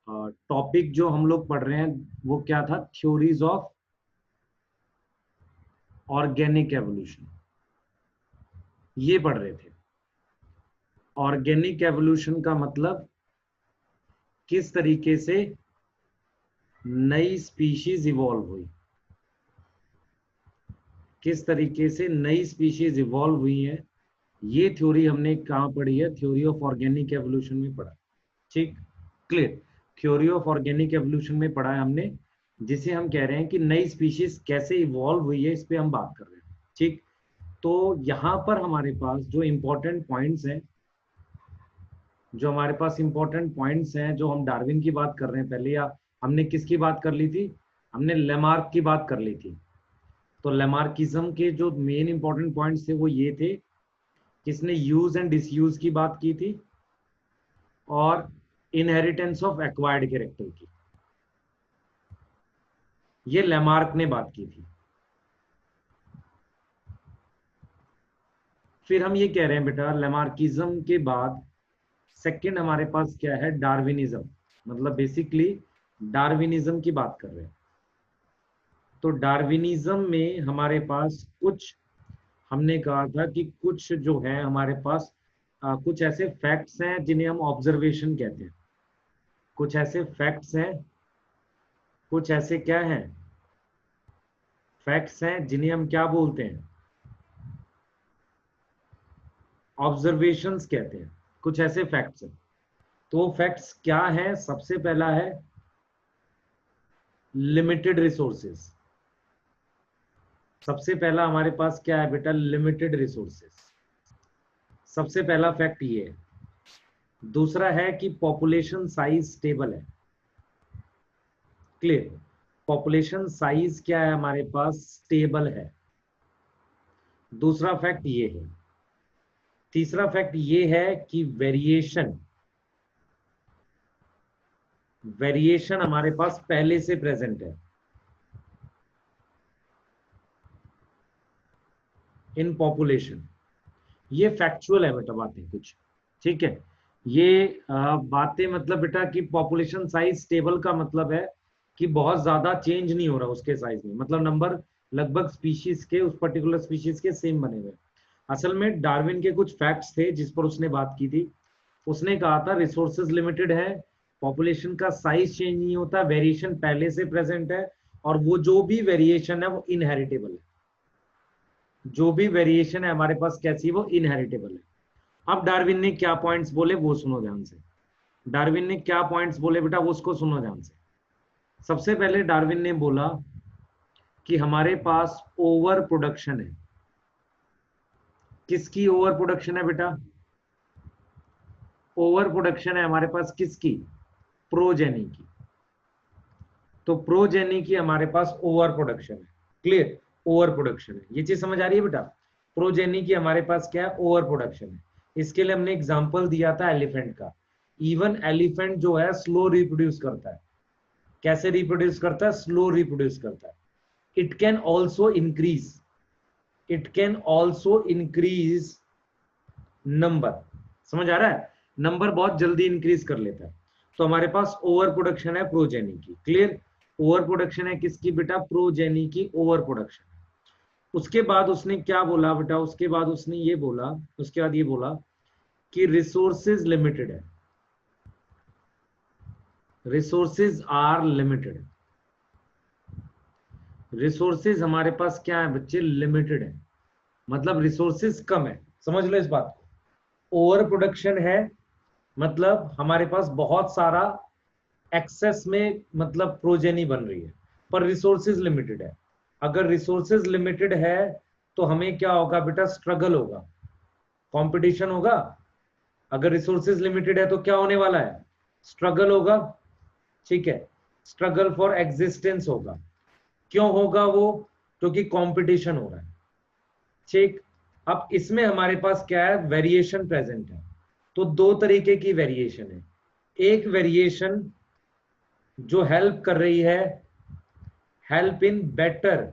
Topic जो हम लोग पढ़ रहे हैं वो क्या था, थ्योरीज ऑफ ऑर्गेनिक एवोल्यूशन, ये पढ़ रहे थे। ऑर्गेनिक एवोल्यूशन का मतलब किस तरीके से नई स्पीशीज इवॉल्व हुई, किस तरीके से नई स्पीशीज इवॉल्व हुई है, ये थ्योरी हमने कहाँ पढ़ी है, थ्योरी ऑफ ऑर्गेनिक एवोल्यूशन में पढ़ा। ठीक, clear. Theory of organic evolution में पढ़ा है हमने, जिसे हम कह रहे हैं कि नई स्पीशीज कैसे इवॉल्व हुई है, इस पे हम बात कर रहे हैं। ठीक, तो यहाँ पर हमारे पास जो इम्पोर्टेंट पॉइंट्स हैं, जो हम डार्विन की बात कर रहे हैं पहले, या हमने किसकी बात कर ली थी, हमने लेमार्क की बात कर ली थी। तो लेमार्किज्म के जो मेन इंपॉर्टेंट पॉइंट्स थे वो ये थे, किसने यूज एंड डिसयूज की बात की थी, और इनहेरिटेंस ऑफ एक्वायर्ड कैरेक्टर की, ये लेमार्क ने बात की थी। फिर हम ये कह रहे हैं बेटा, लेमार्किज्म के बाद सेकंड हमारे पास क्या है, डार्विनिज्म। मतलब बेसिकली डार्विनिज्म की बात कर रहे हैं। तो डार्विनिज्म में हमारे पास कुछ, हमने कहा था कि कुछ जो है हमारे पास कुछ ऐसे फैक्ट्स हैं जिन्हें हम ऑब्जर्वेशन कहते हैं। कुछ ऐसे फैक्ट्स हैं, कुछ ऐसे क्या हैं, फैक्ट्स हैं जिन्हें हम क्या बोलते हैं, ऑब्जर्वेशंस कहते हैं। कुछ ऐसे फैक्ट्स हैं। तो फैक्ट्स क्या है, सबसे पहला है लिमिटेड रिसोर्सेज। सबसे पहला हमारे पास क्या है बेटा, लिमिटेड रिसोर्सेज। सबसे पहला फैक्ट ये है। दूसरा है कि पॉपुलेशन साइज स्टेबल है। क्लियर, पॉपुलेशन साइज क्या है हमारे पास, स्टेबल है। दूसरा फैक्ट ये है। तीसरा फैक्ट ये है कि वेरिएशन हमारे पास पहले से प्रेजेंट है इन पॉपुलेशन। ये फैक्चुअल है बेटा बातें कुछ, ठीक है। ये बातें मतलब बेटा कि पॉपुलेशन साइज स्टेबल का मतलब है कि बहुत ज्यादा चेंज नहीं हो रहा उसके साइज में, मतलब नंबर लगभग स्पीशीज के, उस पर्टिकुलर स्पीशीज के सेम बने हुए। असल में डार्विन के कुछ फैक्ट्स थे जिस पर उसने बात की थी। उसने कहा था रिसोर्सेज लिमिटेड है, पॉपुलेशन का साइज चेंज नहीं होता, वेरिएशन पहले से प्रेजेंट है, और वो जो भी वेरिएशन है वो इनहेरिटेबल है। जो भी वेरिएशन है हमारे पास कैसी है, वो इनहेरिटेबल है। अब डार्विन ने क्या पॉइंट्स बोले वो सुनो ध्यान से। डार्विन ने क्या पॉइंट्स बोले बेटा, वो उसको सुनो ध्यान से। सबसे पहले डार्विन ने बोला कि हमारे पास ओवर प्रोडक्शन है। किसकी ओवर प्रोडक्शन है बेटा, ओवर प्रोडक्शन है हमारे पास किसकी, प्रोजेनी की। तो प्रोजेनी की हमारे पास ओवर प्रोडक्शन है। क्लियर, ओवर प्रोडक्शन है, ये चीज समझ आ रही है बेटा। प्रोजेनी की हमारे पास क्या है, ओवर प्रोडक्शन है। इसके लिए हमने एग्जांपल दिया था एलिफेंट का। इवन एलिफेंट जो है स्लो रिप्रोड्यूस करता है। कैसे रिप्रोड्यूस करता है, स्लो रिप्रोड्यूस करता है। It can also increase number. समझ आ रहा है, नंबर बहुत जल्दी इंक्रीज कर लेता है। तो हमारे पास ओवर प्रोडक्शन है प्रोजेनी की। क्लियर, ओवर प्रोडक्शन है किसकी बेटा, प्रोजेनी की ओवर प्रोडक्शन। उसके बाद उसने क्या बोला बेटा, उसके बाद उसने ये बोला, उसके बाद ये बोला कि रिसोर्सेज लिमिटेड है, रिसोर्सेज आर लिमिटेड। रिसोर्सेज हमारे पास क्या है बच्चे, लिमिटेड है, मतलब रिसोर्सेज कम है। समझ लो इस बात को। ओवर प्रोडक्शन है मतलब हमारे पास बहुत सारा एक्सेस में मतलब प्रोजेनी बन रही है, पर रिसोर्सेज लिमिटेड है। अगर रिसोर्सेज लिमिटेड है तो हमें क्या होगा बेटा, स्ट्रगल होगा, कंपटीशन होगा। अगर रिसोर्सेज लिमिटेड है तो क्या होने वाला है, स्ट्रगल होगा। ठीक है, स्ट्रगल फॉर एग्जिस्टेंस होगा। क्यों होगा वो, क्योंकि कंपटीशन हो रहा है। ठीक, अब इसमें हमारे पास क्या है, वेरिएशन प्रेजेंट है। तो दो तरीके की वेरिएशन है। एक वेरिएशन जो हेल्प कर रही है, हेल्प इन बेटर,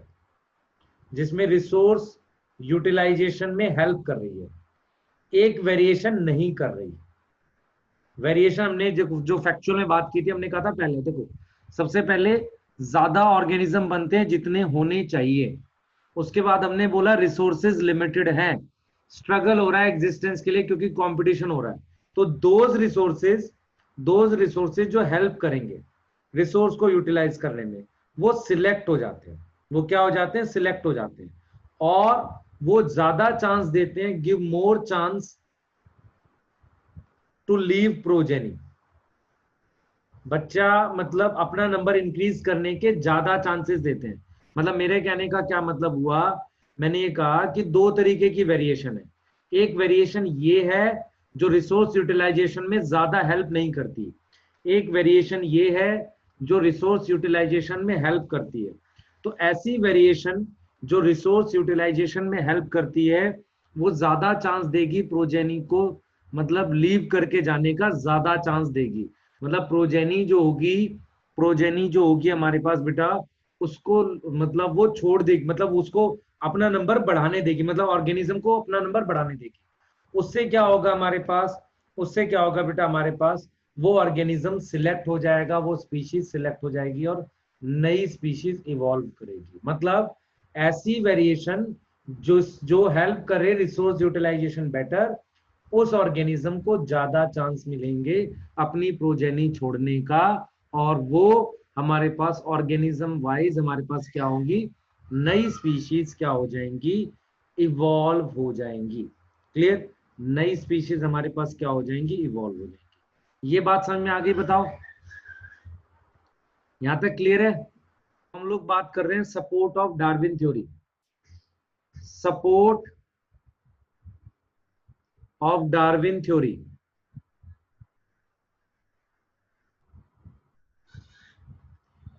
जिसमें रिसोर्स यूटिलाइजेशन में हेल्प कर रही है। एक वेरिएशन नहीं कर रही। वेरिएशन हमने जो फैक्चुअल में बात की थी, हमने कहा था पहले, देखो सबसे पहले ज्यादा ऑर्गेनिज्म बनते हैं जितने होने चाहिए। उसके बाद हमने बोला रिसोर्सेज लिमिटेड हैं, स्ट्रगल हो रहा है एग्जिस्टेंस के लिए क्योंकि कंपटीशन हो रहा है। तो दोज रिसोर्सेज जो हेल्प करेंगे रिसोर्स को यूटिलाइज करने में, वो सिलेक्ट हो जाते हैं। वो क्या हो जाते हैं? सिलेक्ट हो जाते हैं। और वो ज्यादा चांस देते हैं, give more chance to leave progeny. बच्चा मतलब अपना नंबर इंक्रीज करने के ज्यादा चांसेस देते हैं। मतलब मेरे कहने का क्या मतलब हुआ, मैंने ये कहा कि दो तरीके की वेरिएशन है। एक वेरिएशन ये है जो रिसोर्स यूटिलाइजेशन में ज्यादा हेल्प नहीं करती, एक वेरिएशन ये है जो रिसोर्स यूटिलाइजेशन में हेल्प करती है। तो ऐसी वेरिएशन जो रिसोर्स यूटिलाइजेशन में हेल्प करती है वो ज्यादा चांस देगी प्रोजेनी को, मतलब लीव करके जाने का ज्यादा चांस देगी। मतलब प्रोजेनी जो होगी हमारे पास बेटा, उसको मतलब वो छोड़ देगी, मतलब उसको अपना नंबर बढ़ाने देगी, मतलब ऑर्गेनिज्म को अपना नंबर बढ़ाने देगी। उससे क्या होगा हमारे पास? उससे क्या होगा बेटा हमारे पास? वो ऑर्गेनिज्म सिलेक्ट हो जाएगा, वो स्पीशीज सिलेक्ट हो जाएगी और नई स्पीशीज इवॉल्व करेगी। मतलब ऐसी वेरिएशन जो हेल्प करे रिसोर्स यूटिलाइजेशन बेटर, उस ऑर्गेनिज्म को ज्यादा चांस मिलेंगे अपनी प्रोजेनी छोड़ने का, और वो हमारे पास ऑर्गेनिज्म वाइज हमारे पास क्या होंगी? नई स्पीशीज क्या हो जाएंगी? इवॉल्व हो जाएंगी। क्लियर? नई स्पीशीज हमारे पास क्या हो जाएंगी? इवॉल्व हो जाएंगी। ये बात समझ में आ गई? बताओ, यहां तक क्लियर है? हम लोग बात कर रहे हैं support of Darwin theory. Support of Darwin theory.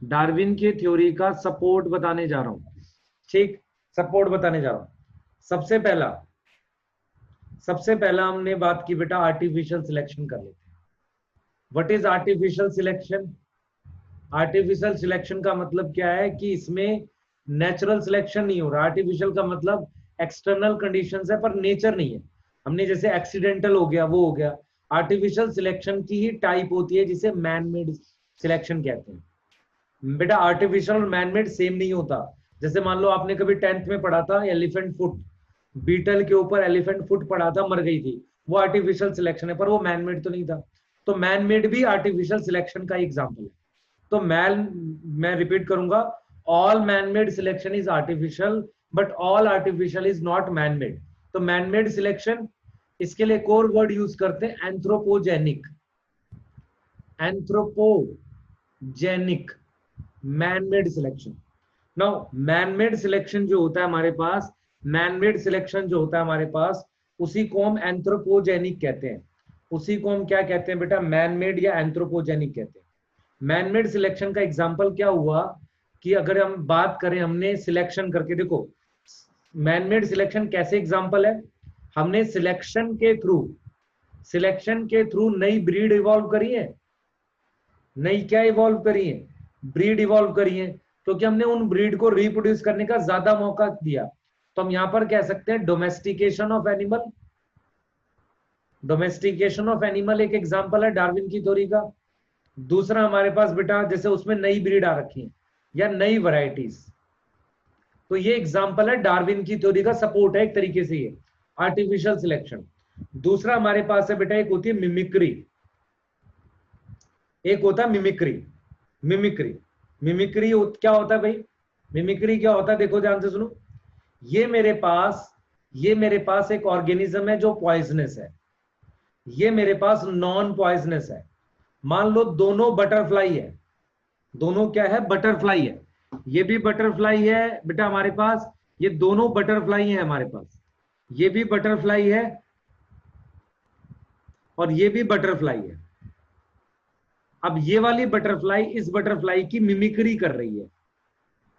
Darwin के थ्योरी का सपोर्ट बताने जा रहा हूं। ठीक, सपोर्ट बताने जा रहा हूं। सबसे पहला हमने बात की बेटा आर्टिफिशियल सिलेक्शन कर लेते हैं। What is artificial selection? Artificial selection का मतलब क्या है कि इसमें नेचुरल सिलेक्शन नहीं हो रहा। आर्टिफिशियल का मतलब एक्सटर्नल कंडीशंस है पर नेचर नहीं है। हमने जैसे एक्सीडेंटल हो गया, वो हो गया। आर्टिफिशियल सिलेक्शन की ही टाइप होती है जिसे मैन मेड सिलेक्शन कहते हैं। बेटा आर्टिफिशियल और मैन मेड सेम नहीं होता। जैसे मान लो आपने कभी 10th में पढ़ा था एलिफेंट फुट, बीटल के ऊपर एलिफेंट फुट पड़ा था, मर गई थी, वो आर्टिफिशियल सिलेक्शन है पर वो मैन मेड तो नहीं था। तो मैन मेड भी आर्टिफिशियल सिलेक्शन का एग्जाम्पल है। तो मैं रिपीट करूंगा, all man made selection is artificial but all artificial is not man made. तो मैन मेड सिलेक्शन, इसके लिए एक और वर्ड यूज करते हैं anthropogenic. Anthropogenic man made selection. Now man made selection जो होता है हमारे पास, मैन मेड सिलेक्शन जो होता है हमारे पास, उसी को हम एंथ्रोपोजेनिक कहते हैं। उसी को हम क्या कहते हैं बेटा? मैन मेड या एंथ्रोपोजेनिक कहते हैं। मैन मेड सिलेक्शन का एग्जांपल क्या हुआ कि अगर हम बात करें, हमने सिलेक्शन करके देखो, मैन मेड सिलेक्शन कैसे एग्जांपल है? हमने सिलेक्शन के थ्रू नई ब्रीड इवॉल्व करी है। नई क्या इवॉल्व करी है? ब्रीड इवॉल्व करी है। तो क्या हमने उन ब्रीड को रिप्रोड्यूस करने का ज्यादा मौका दिया? तो हम यहां पर कह सकते हैं domestication of animal. Domestication of animal एक एग्जांपल है डार्विन की थ्योरी का। दूसरा हमारे पास बेटा जैसे उसमें नई ब्रीड आ रखी है या नई वैरायटीज, तो ये एग्जांपल है डार्विन की थ्योरी का, सपोर्ट है एक तरीके से ये आर्टिफिशियल सिलेक्शन। दूसरा हमारे पास है बेटा, एक होती है मिमिक्री, एक होता है मिमिक्री। मिमिक्री मिमिक्री क्या होता है भाई? मिमिक्री क्या होता है? देखो ध्यान से सुनो। ये मेरे पास एक ऑर्गेनिज्म है जो पॉइजनस है, ये मेरे पास नॉन पॉइजनस है। मान लो दोनों बटरफ्लाई है, दोनों क्या है? बटरफ्लाई है। ये भी बटरफ्लाई है बेटा हमारे पास, ये दोनों बटरफ्लाई है हमारे पास, ये भी बटरफ्लाई है और ये भी बटरफ्लाई है। अब ये वाली बटरफ्लाई इस बटरफ्लाई की मिमिक्री कर रही है।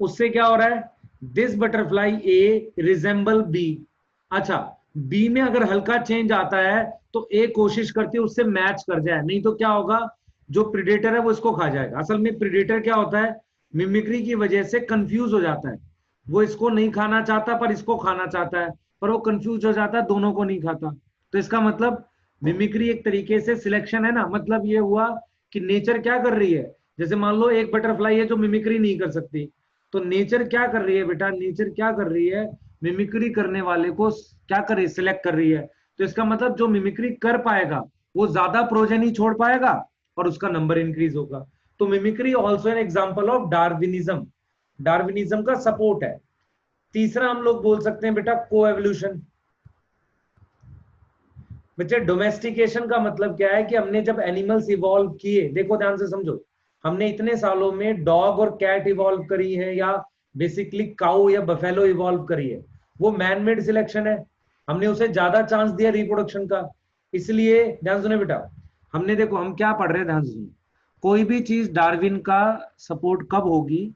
उससे क्या हो रहा है? This butterfly a resemble b. अच्छा, बी में अगर हल्का चेंज आता है तो ए कोशिश करती है उससे मैच कर जाए, नहीं तो क्या होगा? जो प्रीडेटर है वो इसको खा जाएगा। असल में प्रीडेटर क्या होता है? मिमिक्री की वजह से कंफ्यूज हो जाता है, वो इसको नहीं खाना चाहता पर इसको खाना चाहता है, पर वो कंफ्यूज हो जाता है, दोनों को नहीं खाता। तो इसका मतलब मिमिक्री एक तरीके से सिलेक्शन है ना, मतलब ये हुआ कि नेचर क्या कर रही है, जैसे मान लो एक बटरफ्लाई है जो मिमिक्री नहीं कर सकती, तो नेचर क्या कर रही है बेटा, नेचर क्या कर रही है, मिमिक्री करने वाले को क्या कर रही है, सिलेक्ट कर रही है। तो इसका मतलब जो मिमिक्री कर पाएगा वो ज्यादा प्रोजेनी छोड़ पाएगा और उसका नंबर इंक्रीज होगा। तो mimicry also an example of Darwinism, Darwinism का सपोर्ट है। तीसरा हम लोग बोल सकते हैं बेटा कोएवोल्यूशन। बच्चे डोमेस्टिकेशन का मतलब क्या है कि हमने जब एनिमल्स इवॉल्व किए, देखो ध्यान से समझो, हमने इतने सालों में डॉग और कैट इवॉल्व करी है या बेसिकली काउ या बफेलो इवॉल्व करी है, वो मैन मेड सिलेक्शन है, हमने उसे ज्यादा चांस दिया रिप्रोडक्शन का। इसलिए ध्यान सुने बेटा, हमने देखो हम क्या पढ़ रहे हैं, ध्यान से सुनो, कोई भी चीज डार्विन का सपोर्ट कब होगी,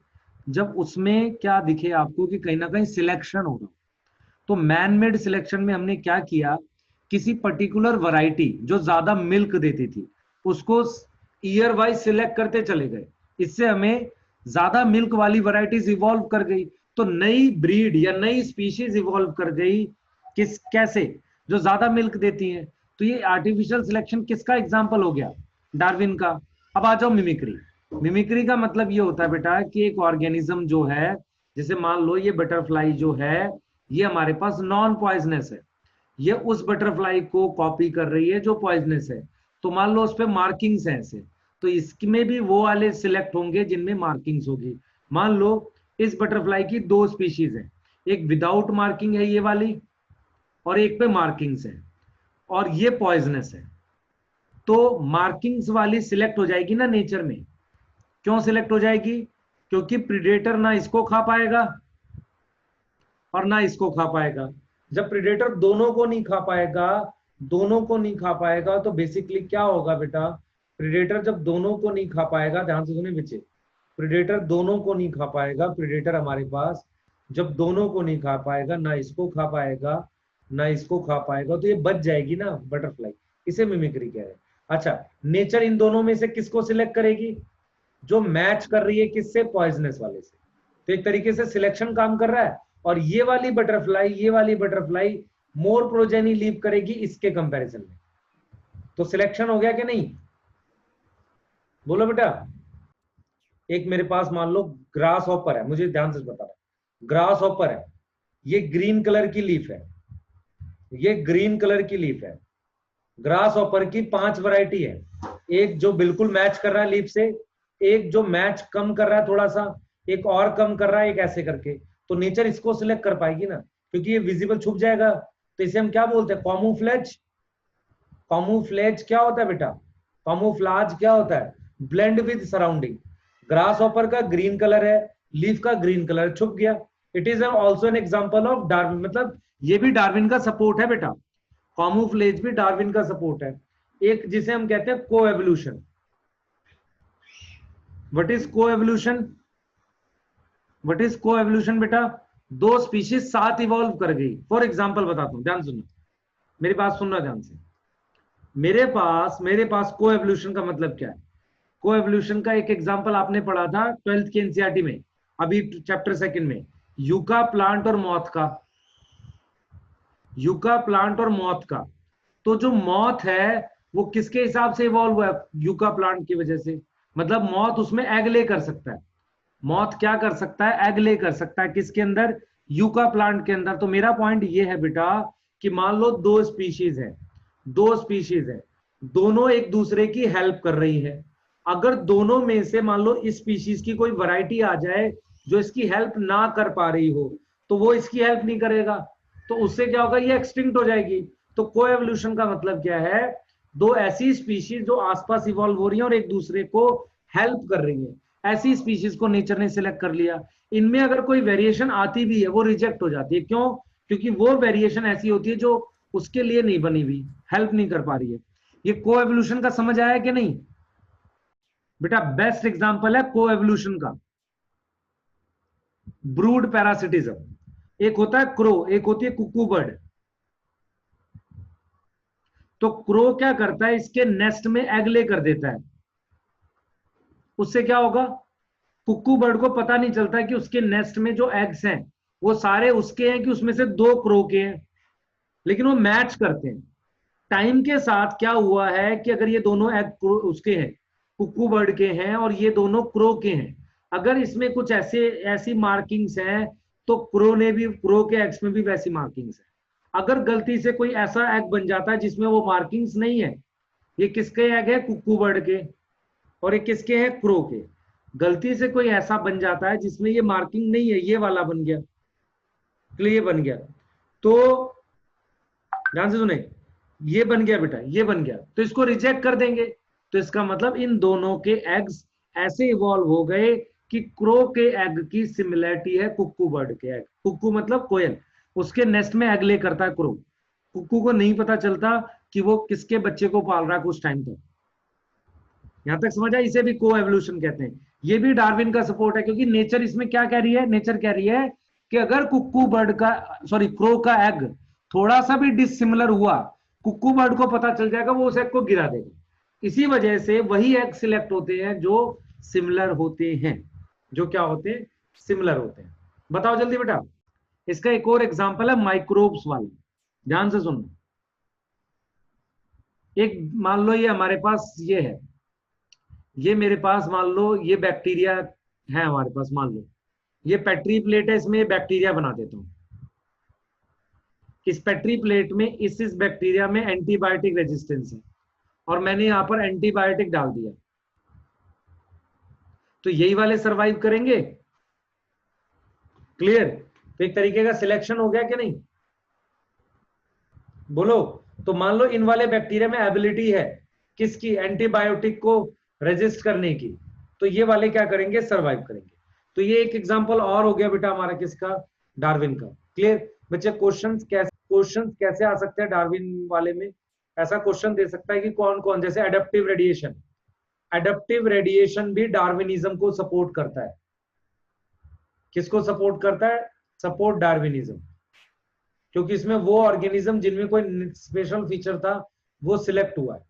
जब उसमें क्या दिखे आपको कि कहीं ना कहीं सिलेक्शन होगा। तो मैन मेड सिलेक्शन में हमने क्या किया, किसी पर्टिकुलर वैरायटी जो ज्यादा मिल्क देती थी उसको ईयर वाइज सिलेक्ट करते चले गए, इससे हमें ज्यादा मिल्क वाली वैरायटीज इवॉल्व कर गई, तो नई ब्रीड या नई स्पीशीज इवॉल्व कर गई, किस कैसे, जो ज्यादा मिल्क देती हैं। तो ये आर्टिफिशियल सिलेक्शन किसका एग्जाम्पल हो गया, डार्विन का। अब आ जाओ मिमिक्री। मिमिक्री का मतलब ये होता है बेटा कि एक ऑर्गेनिज्म जो है, जैसे मान लो ये बटरफ्लाई जो है ये हमारे पास नॉन पॉइजनस है, ये उस बटरफ्लाई को कॉपी कर रही है जो पॉइजनस है, तो मान लो उस पे मार्किंग्स हैं ऐसे, तो इसमें भी वो वाले सिलेक्ट होंगे जिनमें मार्किंग्स होगी। मान लो इस बटरफ्लाई की दो स्पीशीज हैं, एक विदाउट मार्किंग है ये वाली और एक पे मार्किंग्स है, और ये पॉइजनस है, तो मार्किंग्स वाली सिलेक्ट हो जाएगी ना नेचर में। क्यों सिलेक्ट हो जाएगी, क्योंकि प्रीडेटर ना इसको खा पाएगा और ना इसको खा पाएगा। जब प्रीडेटर दोनों को नहीं खा पाएगा, दोनों को नहीं खा पाएगा, तो बेसिकली क्या होगा बेटा, प्रीडेटर जब दोनों को नहीं खा पाएगा, ध्यान से सुने बच्चे, प्रीडेटर दोनों को नहीं खा पाएगा, प्रीडेटर हमारे पास जब दोनों को नहीं खा पाएगा, ना इसको खा पाएगा ना इसको खा पाएगा, तो ये बच जाएगी ना बटरफ्लाई, इसे मिमिक्री कह रहे हैं। अच्छा, नेचर इन दोनों में से किसको सिलेक्ट करेगी, जो मैच कर रही है किससे, पॉइजनस वाले से। तो एक तरीके से सिलेक्शन काम कर रहा है, और ये वाली बटरफ्लाई मोर प्रोजेनी लीव करेगी इसके कंपैरिजन में, तो सिलेक्शन हो गया कि नहीं, बोलो बेटा। एक मेरे पास मान लो ग्रास हॉपर है, मुझे ध्यान से बता रहा, ग्रास हॉपर है, ये ग्रीन कलर की लीफ है, ये ग्रीन कलर की लीफ है। ग्रास हॉपर की 5 वैरायटी है, एक जो बिल्कुल मैच कर रहा है लीफ से, एक जो मैच कम कर रहा है थोड़ा सा, एक और कम कर रहा है, एक ऐसे करके। तो नेचर इसको सिलेक्ट कर पाएगी ना, क्योंकि ये विजिबल छुप जाएगा। तो इसे हम क्या बोलते हैं, कॉमूफ्लेज। कॉमूफ्लेज क्या होता है बेटा, कॉमूफ्लाज क्या होता है, blend with surrounding. Grass hopper का ग्रीन कलर है, लीफ का ग्रीन कलर, छुप गया। It is also an example of Darwin, मतलब ये भी डार्विन का सपोर्ट है बेटा, कॉमूफ्लेज भी डार्विन का सपोर्ट है। एक जिसे हम कहते हैं coevolution. What is coevolution, what is coevolution बेटा, दो स्पीशीज साथ इवॉल्व कर गई। फॉर एग्जांपल बताता हूं, ध्यान सुनो, मेरी बात सुनना ध्यान से। मेरे पास कोएवोल्यूशन का मतलब क्या है, कोएवोल्यूशन का एक एग्जांपल आपने पढ़ा था 12th के एनसीईआरटी में, अभी चैप्टर 2 में, यूका प्लांट और मॉथ का, यूका प्लांट और मॉथ का। तो जो मॉथ है वो किसके हिसाब से इवॉल्व हुआ है, यूका प्लांट की वजह से, मतलब मॉथ उसमें एग ले कर सकता है, मॉथ क्या कर सकता है, एग ले कर सकता है, किसके अंदर, यूका प्लांट के अंदर। तो मेरा पॉइंट ये है बेटा कि मान लो दो स्पीशीज है, दोनों एक दूसरे की हेल्प कर रही है। अगर दोनों में से मान लो इस स्पीशीज की कोई वैरायटी आ जाए जो इसकी हेल्प ना कर पा रही हो, तो वो इसकी हेल्प नहीं करेगा, तो उससे क्या होगा, ये एक्सटिंक्ट हो जाएगी। तो कोएवोल्यूशन का मतलब क्या है, दो ऐसी स्पीशीज जो आसपास इवॉल्व हो रही हैं और एक दूसरे को हेल्प कर रही है, ऐसी स्पीशीज को नेचर ने सिलेक्ट कर लिया। इनमें अगर कोई वेरिएशन आती भी है वो रिजेक्ट हो जाती है, क्यों, क्योंकि वो वेरिएशन ऐसी होती है जो उसके लिए नहीं बनी हुई, हेल्प नहीं कर पा रही है। ये कोएवोल्यूशन का समझ आया कि नहीं बेटा, बेस्ट एग्जांपल है कोएवोल्यूशन का, ब्रूड पैरासिटिज्म। एक होता है क्रो, एक होती है कुकू बर्ड। तो क्रो क्या करता है, इसके नेस्ट में एग ले कर देता है, उससे क्या होगा, कुक्कू बर्ड को पता नहीं चलता कि उसके नेस्ट में जो एग्स हैं वो सारे उसके हैं कि उसमें से 2 क्रो के हैं, लेकिन वो मैच करते हैं। टाइम के साथ क्या हुआ है कि अगर ये दोनों एग उसके हैं, कुक्कू बर्ड के हैं, और ये दोनों क्रो के हैं, अगर इसमें कुछ ऐसी मार्किंग्स हैं तो क्रो के एग्स में भी वैसी मार्किंग्स है। अगर गलती से कोई ऐसा एग बन जाता है जिसमें वो मार्किंग्स नहीं है, ये किसके एग है, कुक्कू बर्ड के, और ये किसके हैं, क्रो के, गलती से कोई ऐसा बन जाता है जिसमें ये मार्किंग नहीं है, ये वाला बन गया, क्लियर बन गया, तो ध्यान से सुने, ये बन गया बेटा, ये बन गया, तो इसको रिजेक्ट कर देंगे। तो इसका मतलब इन दोनों के एग्स ऐसे इवॉल्व हो गए कि क्रो के एग की सिमिलरिटी है कुक्कू बर्ड के एग, कुक्कू मतलब कोयल, उसके नेस्ट में एग ले करता है क्रो, कुक्कू को नहीं पता चलता कि वो किसके बच्चे को पाल रहा है कुछ टाइम तक। यहां तक समझ आया, इसे भी को एवोल्यूशन कहते हैं। ये भी डार्विन का सपोर्ट है, क्योंकि नेचर इसमें क्या कह रही है, नेचर कह रही है कि अगर कुक्कू बर्ड का, सॉरी क्रो का एग थोड़ा सा भी डिसिमिलर हुआ, कुक्कू बर्ड को पता चल जाएगा, वो उस एग को गिरा देगा। इसी वजह से वही एग सिलेक्ट होते हैं जो सिमिलर होते हैं, जो क्या होते हैं, सिमिलर होते हैं। बताओ जल्दी बेटा। इसका एक और एग्जांपल है माइक्रोब्स वाला, ध्यान से सुनना। एक मान लो ये हमारे पास ये है, ये मेरे पास मान लो ये बैक्टीरिया है हमारे पास, मान लो ये पेट्री प्लेट है, इसमें बैक्टीरिया बना देता हूं। इस पेट्री प्लेट में इस बैक्टीरिया में एंटीबायोटिक रेजिस्टेंस है, और मैंने यहां पर एंटीबायोटिक डाल दिया, तो यही वाले सरवाइव करेंगे, क्लियर। तो एक तरीके का सिलेक्शन हो गया कि नहीं, बोलो। तो मान लो इन वाले बैक्टीरिया में एबिलिटी है किसकी, एंटीबायोटिक को रेजिस्ट करने की, तो ये वाले क्या करेंगे, सरवाइव करेंगे। तो ये एक एग्जांपल और हो गया बेटा हमारा किसका, डार्विन का। क्लियर बच्चे। क्वेश्चंस कैसे आ सकते हैं डार्विन वाले में, ऐसा क्वेश्चन दे सकता है कि कौन कौन, जैसे एडेप्टिव रेडिएशन, एडेप्टिव रेडिएशन भी डार्विनिज्म को सपोर्ट करता है। किसको सपोर्ट करता है, सपोर्ट डार्विनिज्म, क्योंकि इसमें वो ऑर्गेनिज्म जिनमें कोई स्पेशल फीचर था वो सिलेक्ट हुआ है,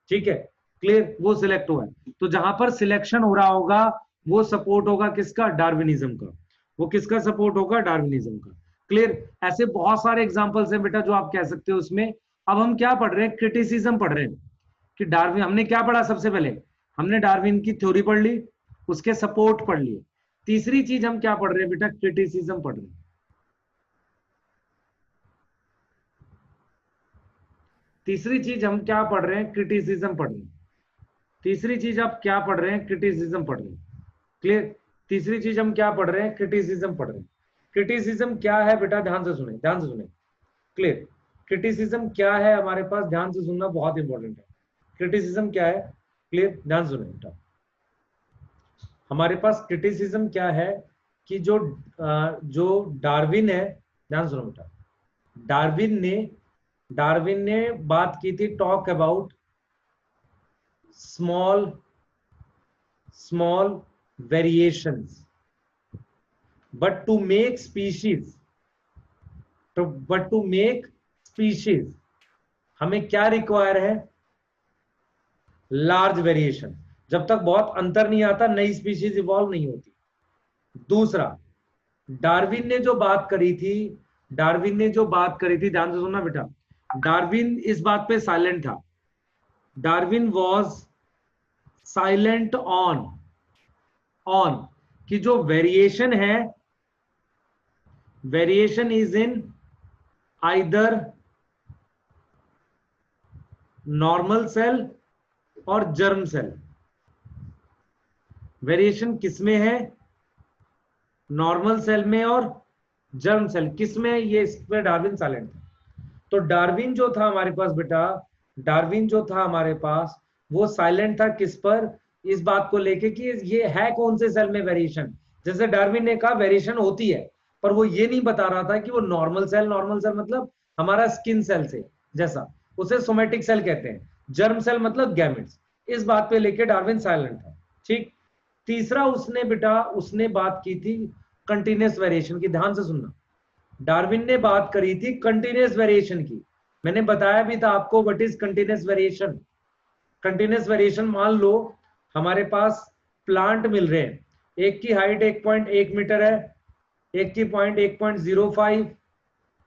ठीक है, क्लियर, वो सिलेक्ट हुआ है। तो जहां पर सिलेक्शन हो रहा होगा वो सपोर्ट होगा किसका, डार्विनिज्म का, वो किसका सपोर्ट होगा, डार्विनिज्म का, क्लियर। ऐसे बहुत सारे एग्जांपल्स हैं बेटा जो आप कह सकते हो उसमें। अब हम क्या पढ़ रहे हैं, क्रिटिसिज्म पढ़ रहे हैं कि डार्विन, हमने क्या पढ़ा सबसे पहले, हमने डार्विन की थ्योरी पढ़ ली, उसके सपोर्ट पढ़ लिए। तीसरी चीज हम क्या पढ़ रहे हैं बेटा, क्रिटिसिज्म पढ़ रहे हैं। तीसरी चीज हम क्या पढ़ रहे हैं, क्रिटिसिज्म पढ़ रहे हैं। तीसरी चीज आप क्या पढ़ रहे हैं, क्रिटिसिज्म पढ़ रहे हैं, क्लियर। तीसरी चीज हम क्या पढ़ रहे हैं, क्रिटिसिज्म पढ़ रहे हैं। क्रिटिसिज्म क्या है बेटा, ध्यान से सुने, ध्यान से सुने, क्लियर। क्रिटिसिज्म क्या है हमारे पास, ध्यान से सुनना, बहुत इंपॉर्टेंट है। क्रिटिसिज्म क्या है, क्लियर, ध्यान से सुने बेटा। हमारे पास क्रिटिसिज्म क्या है कि जो डार्विन है, ध्यान सुनो बेटा, डार्विन ने बात की थी, talk about small variations but to make species हमें क्या रिक्वायर है, लार्ज वेरिएशन। जब तक बहुत अंतर नहीं आता नई स्पीशीज इवॉल्व नहीं होती। दूसरा, डार्विन ने जो बात करी थी, ध्यान से सुनना बेटा, डार्विन इस बात पे साइलेंट था, डार्विन वॉज साइलेंट ऑन कि जो वेरिएशन है, variation is in either normal cell और जर्म सेल। वेरिएशन किसमें है, नॉर्मल सेल में और जर्म सेल, किसमें, ये इस पे डार्विन साइलेंट था। तो डार्विन जो था हमारे पास बेटा, डार्विन जो था हमारे पास, वो साइलेंट था किस पर, इस बात को लेके कि ये है कौन से सेल में वेरिएशन। जैसे डार्विन ने कहा वेरिएशन होती है, पर वो ये नहीं बता रहा था कि वो नॉर्मल सेल मतलब हमारा स्किन सेल से जैसा, उसे सोमेटिक सेल कहते हैं, जर्म सेल मतलब गैमेट्स। इस बात पे लेके डार्विन साइलेंट था, ठीक। तीसरा उसने बात की थी कंटिन्यूअस वेरिएशन की, ध्यान से सुनना। डार्विन ने बात करी थी कंटिन्यूअस वेरिएशन की। मैंने बताया भी था आपको what is continuous variation. Continuous variation, मान लो हमारे पास प्लांट मिल रहे हैं, एक की हाइट 1.1 मीटर है, एक की पॉइंट 1.05,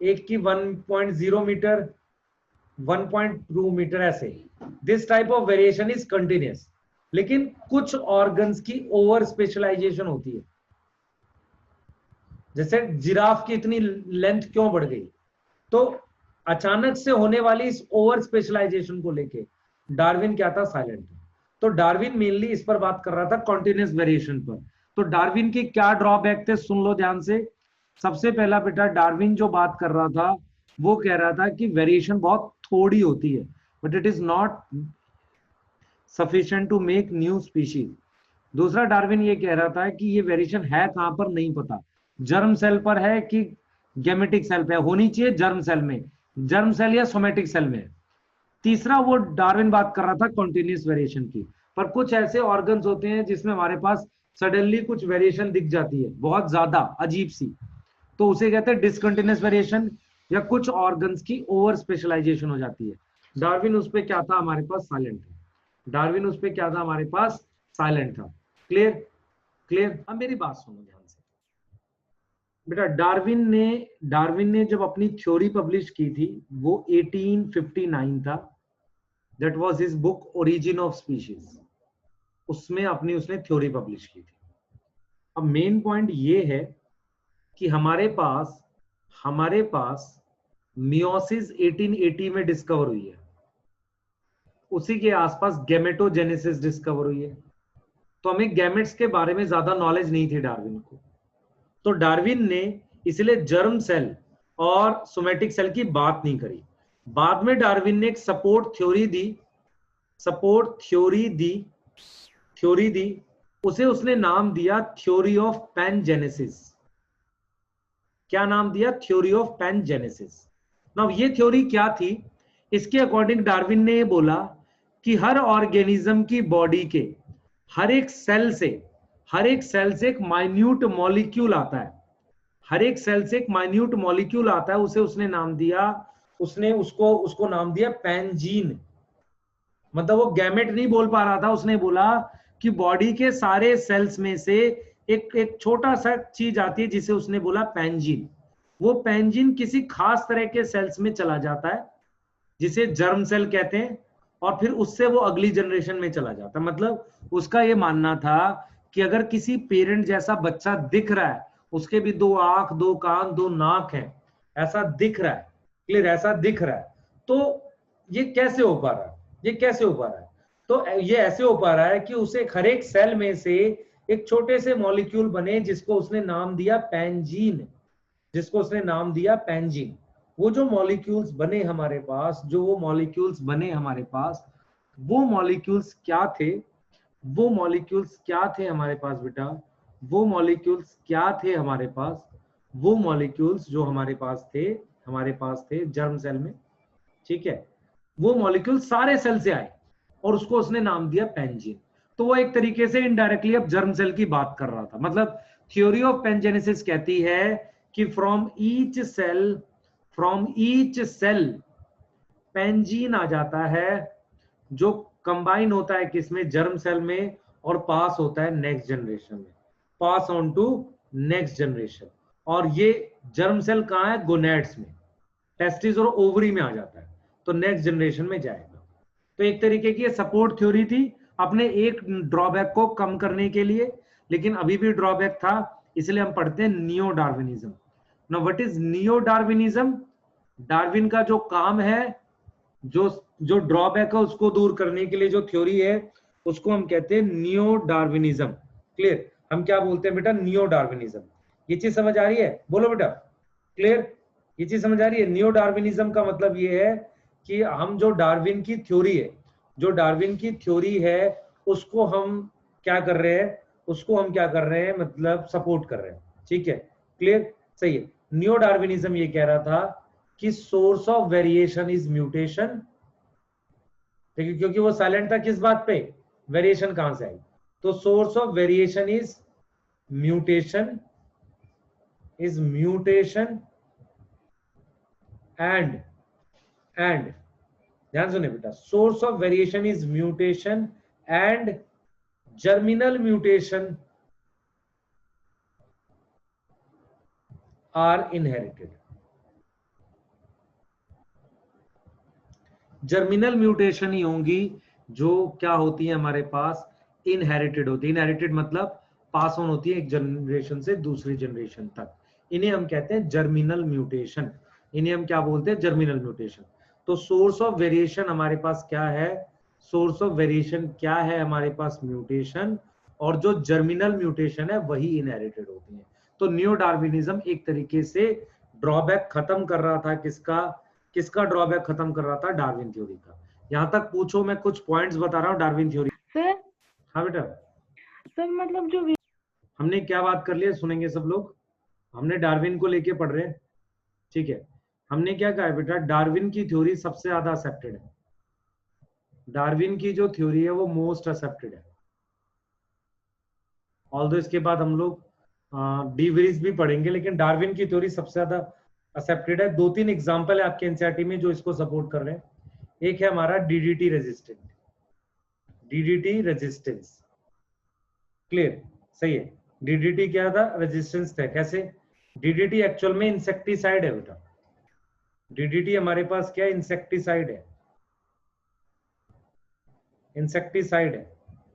एक की 1.0 मीटर, 1.2 मीटर ऐसे। This type of variation is continuous. लेकिन कुछ ऑर्गन्स की ओवर स्पेशलाइजेशन होती है। जैसे जिराफ की इतनी लेंथ क्यों बढ़ गई, तो अचानक से होने वाली इस ओवर स्पेशलाइजेशन को लेके डार्विन क्या था, साइलेंट। तो डार्विन मेनली इस पर बात कर रहा था, कॉन्टिन्यूस वेरिएशन पर। तो डार्विन के क्या ड्रॉबैक थे, सुन लो ध्यान से। सबसे पहला बेटा, डार्विन जो बात कर रहा था वो कह रहा था कि वेरिएशन बहुत थोड़ी होती है, but it is not sufficient to make new species. दूसरा, डार्विन ये कह रहा था कि ये वेरिएशन है कहां पर नहीं पता, जर्म सेल पर है कि गेमेटिक सेल पे, होनी चाहिए जर्म सेल में, जर्म सेल या सोमेटिक सेल में। तीसरा, वो डार्विन बात कर रहा था कॉन्टिन्यूस वेरिएशन की, पर कुछ ऐसे ऑर्गन्स होते हैं जिसमें हमारे पास सडनली कुछ वेरिएशन दिख जाती है, बहुत ज्यादा अजीब सी, तो उसे कहते हैं डिसकंटिन्यूस वेरिएशन, या कुछ ऑर्गन्स की ओवर स्पेशलाइजेशन हो जाती है। डार्विन उस पे क्या था हमारे पास, साइलेंट था। डार्विन उस पे क्या था हमारे पास, साइलेंट था। क्लियर? क्लियर? अब मेरी बात सुनो ध्यान से बेटा। डार्विन ने जब अपनी थ्योरी पब्लिश की थी वो 1859 था। That was his book origin of species. उसमें अपनी उसने थ्योरी पब्लिश की थी। अब मेन पॉइंट ये है कि हमारे पास मियोसिस 1880 में डिस्कवर हुई है। उसी के आसपास गैमेटोजेनेसिस डिस्कवर हुई है। तो हमें गैमेट्स के बारे में ज्यादा नॉलेज नहीं थी डार्विन को। तो डार्विन ने इसलिए जर्म सेल और सोमेटिक सेल की बात नहीं करी। बाद में डार्विन ने एक सपोर्ट थ्योरी दी। उसे उसने नाम दिया थ्योरी ऑफ पैनजेनेसिस। क्या नाम दिया? Theory of pangenesis. नाउ ये थ्योरी क्या थी? इसके अकॉर्डिंग डार्विन ने ये बोला कि हर ऑर्गेनिज्म की बॉडी के हर एक सेल से एक माइन्यूट मॉलिक्यूल आता है। हर एक सेल से एक माइन्यूट मॉलिक्यूल आता है, उसे उसने नाम दिया, उसने उसको नाम दिया पैनजीन। मतलब वो गैमेट नहीं बोल पा रहा था, उसने बोला कि बॉडी के सारे सेल्स में से एक एक छोटा सा चीज आती है जिसे उसने बोला पैनजीन। वो पैनजीन किसी खास तरह के सेल्स में चला जाता है जिसे जर्म सेल कहते हैं, और फिर उससे वो अगली जनरेशन में चला जाता है। मतलब उसका ये मानना था कि अगर किसी पेरेंट जैसा बच्चा दिख रहा है, उसके भी दो आंख, दो कान, दो नाक है, ऐसा दिख रहा है, क्लियर, ऐसा दिख रहा है, तो ये कैसे हो पा रहा है? ये कैसे हो पा रहा है? तो ये ऐसे हो पा रहा है कि उसे हर एक सेल में से एक छोटे से मॉलिक्यूल बने जिसको उसने नाम दिया पैनजीन। वो जो मॉलिक्यूल्स बने हमारे पास, वो मॉलिक्यूल्स क्या थे? हमारे पास बेटा, वो मॉलिक्यूल्स जो हमारे पास थे जर्म सेल में, ठीक है, वो मॉलिक्यूल सारे सेल से आए और उसको उसने नाम दिया पेंजीन। तो वो एक तरीके से इनडायरेक्टली अब जर्म सेल की बात कर रहा था। मतलब थ्योरी ऑफ पेंजेनेसिस कहती है कि फ्रॉम ईच सेल पेंजीन आ जाता है, जो कंबाइन होता है किसमें? जर्म सेल में, और पास होता है नेक्स्ट जनरेशन में, pass on to next generation. और ये जर्म सेल कहाँ है? गोनेड्स में, टेस्टिस और ओवरी में आ जाता है, तो नेक्स्ट जनरेशन में जाएगा। तो एक तरीके की सपोर्ट थ्योरी थी अपने एक ड्रॉबैक को कम करने के लिए, लेकिन अभी भी ड्रॉबैक था, इसलिए हम पढ़ते हैं neo Darwinism. Now what is neo Darwinism? Darwin का जो काम है, जो जो ड्रॉबैक है उसको दूर करने के लिए जो थ्योरी है, उसको हम कहते हैं नियो डार्विनिज्म। क्लियर? हम क्या बोलते हैं बेटा? Neo Darwinism. ये चीज समझ आ रही है? बोलो बेटा। क्लियर? ये चीज समझ आ रही है? नियो डार्विनिज्म का मतलब ये है कि हम जो डार्विन की थ्योरी है उसको हम क्या कर रहे हैं? मतलब सपोर्ट कर रहे हैं। ठीक है? क्लियर? सही है। नियो डार्विनिज्म ये कह रहा था कि source of variation is mutation. देखिए, क्योंकि वो साइलेंट था किस बात पे? वेरिएशन कहां से आई? तो source of variation is mutation and ध्यान सुने बेटा, source of variation is mutation and germinal mutation are inherited. Germinal mutation ही होंगी जो क्या होती है हमारे पास, इनहेरिटेड होती है। इनहेरिटेड मतलब पास ऑन होती है एक जनरेशन से दूसरी जनरेशन तक, इन्हें हम कहते हैं जर्मिनल म्यूटेशन। इन्हें हम क्या बोलते हैं, जर्मिनल म्यूटेशन। तो सोर्स ऑफ वेरिएशन हमारे पास क्या है, सोर्स ऑफ वेरिएशन क्या है हमारे पास, म्यूटेशन, और जो जर्मिनल म्यूटेशन है वही इनहेरिटेड होती है। तो न्यू डार्विनिज्म एक तरीके से ड्रॉबैक खत्म कर रहा था, किसका ड्रॉबैक खत्म कर रहा था, डार्विन थ्योरी का। यहां तक पूछो, मैं कुछ पॉइंट्स बता रहा हूँ डार्विन थ्योरी। सर हाँ बेटा, सर मतलब जो हमने क्या बात कर लिया, सुनेंगे सब लोग। हमने डार्विन को लेके पढ़ रहे हैं, ठीक है। हमने क्या कहा है बेटा, डार्विन की थ्योरी सबसे ज्यादा एक्सेप्टेड है। डार्विन की जो थ्योरी है वो मोस्ट एक्सेप्टेड है। ऑल्दो इसके बाद हम लोग डी वेरीज भी पढ़ेंगे, लेकिन डार्विन की थ्योरी सबसे ज्यादा एक्सेप्टेड है। 2-3 एग्जांपल है आपके एनसीईआरटी में जो इसको सपोर्ट कर रहे हैं। एक है हमारा DDT resistant, DDT resistance, clear, सही है। डीडीटी क्या था, रेजिस्टेंस था। कैसे, डीडीटी एक्चुअल में इंसेक्टिसाइड है बेटा। डीडीटी हमारे पास क्या है, इंसेक्टिसाइड है, इंसेक्टिसाइड है,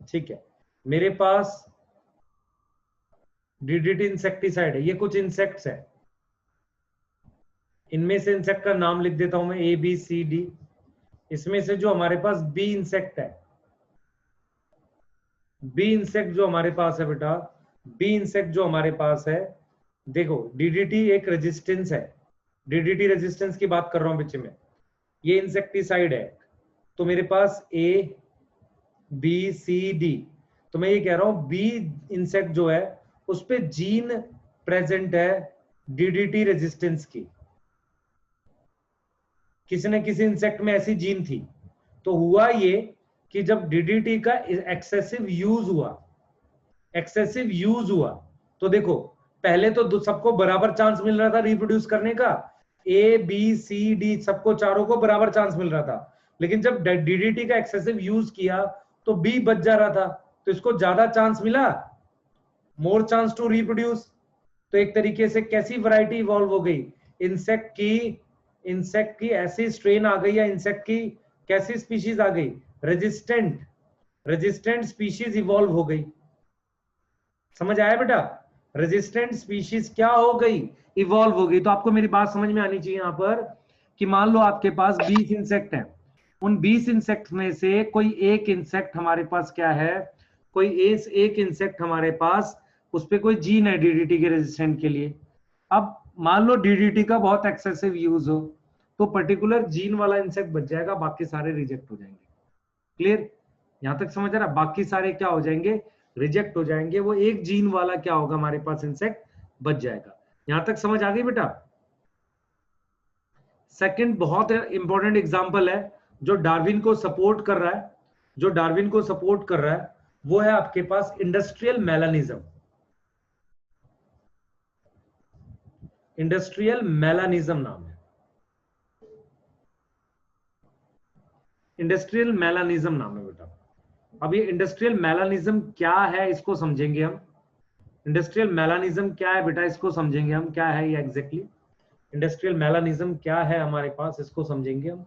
ठीक है। मेरे पास डीडीटी इंसेक्टिसाइड है, ये कुछ इंसेक्ट्स है, इनमें से इंसेक्ट का नाम लिख देता हूं मैं, ए बी सी डी। इसमें से जो हमारे पास बी इंसेक्ट है, बी इंसेक्ट जो हमारे पास है बेटा, बी इंसेक्ट जो हमारे पास है, देखो डीडीटी एक रेजिस्टेंस है, डीडीटी रेजिस्टेंस की बात कर रहा हूं बच्चे में, ये इंसेक्टिसाइड है। तो मेरे पास ए बी सी डी, तो मैं ये कह रहा हूं बी इंसेक्ट जो है उस पे जीन प्रेजेंट है डीडीटी रेजिस्टेंस की, किसी न किसी इंसेक्ट में ऐसी जीन थी। तो हुआ ये कि जब डीडीटी का एक्सेसिव यूज हुआ, तो देखो पहले तो सबको बराबर चांस मिल रहा था रिप्रोड्यूस करने का, ए बी सी डी सबको, चारों को बराबर चांस मिल रहा था। लेकिन जब डीडीटी का एक्सेसिव यूज किया तो बी बच जा रहा था, तो इसको ज्यादा चांस मिला, मोर चांस टू रिप्रोड्यूस। तो एक तरीके से कैसी वैरायटी इवॉल्व हो गई, इंसेक्ट की ऐसी स्ट्रेन आ गई, या इंसेक्ट की कैसी स्पीशीज आ गई, रेजिस्टेंट स्पीशीज इवॉल्व हो गई। समझ आया बेटा, रेजिस्टेंट स्पीशीज क्या हो गई, इवॉल्व हो गई। तो आपको मेरी बात समझ में आनी चाहिए यहां पर, कि मान लो आपके पास 20 इंसेक्ट हैं, उन 20 इंसेक्ट में से कोई एक इंसेक्ट हमारे पास क्या है, कोई एक इंसेक्ट हमारे पास, उस पर कोई जीन है डीडीटी के रेजिस्टेंट के लिए। अब मान लो डीडीटी का बहुत एक्सेसिव यूज हो, तो पर्टिकुलर जीन वाला इंसेक्ट बच जाएगा, बाकी सारे रिजेक्ट हो जाएंगे। क्लियर, यहां तक समझ रहा, बाकी सारे क्या हो जाएंगे, रिजेक्ट हो जाएंगे, वो एक जीन वाला क्या होगा हमारे पास, इंसेक्ट बच जाएगा। यहां तक समझ आ गई बेटा। सेकंड बहुत इंपॉर्टेंट एग्जांपल है जो डार्विन को सपोर्ट कर रहा है, जो डार्विन को सपोर्ट कर रहा है, वो है आपके पास इंडस्ट्रियल मेलानिज्म। इंडस्ट्रियल मेलानिज्म नाम है, इंडस्ट्रियल मेलानिज्म नाम है बेटा। अब ये इंडस्ट्रियल मेलानिज्म क्या है इसको समझेंगे हम। इंडस्ट्रियल मेलानिज्म क्या है बेटा, इसको समझेंगे हम, क्या है ये एग्जैक्टली इंडस्ट्रियल मेलानिज्म क्या है हमारे पास, इसको समझेंगे हम।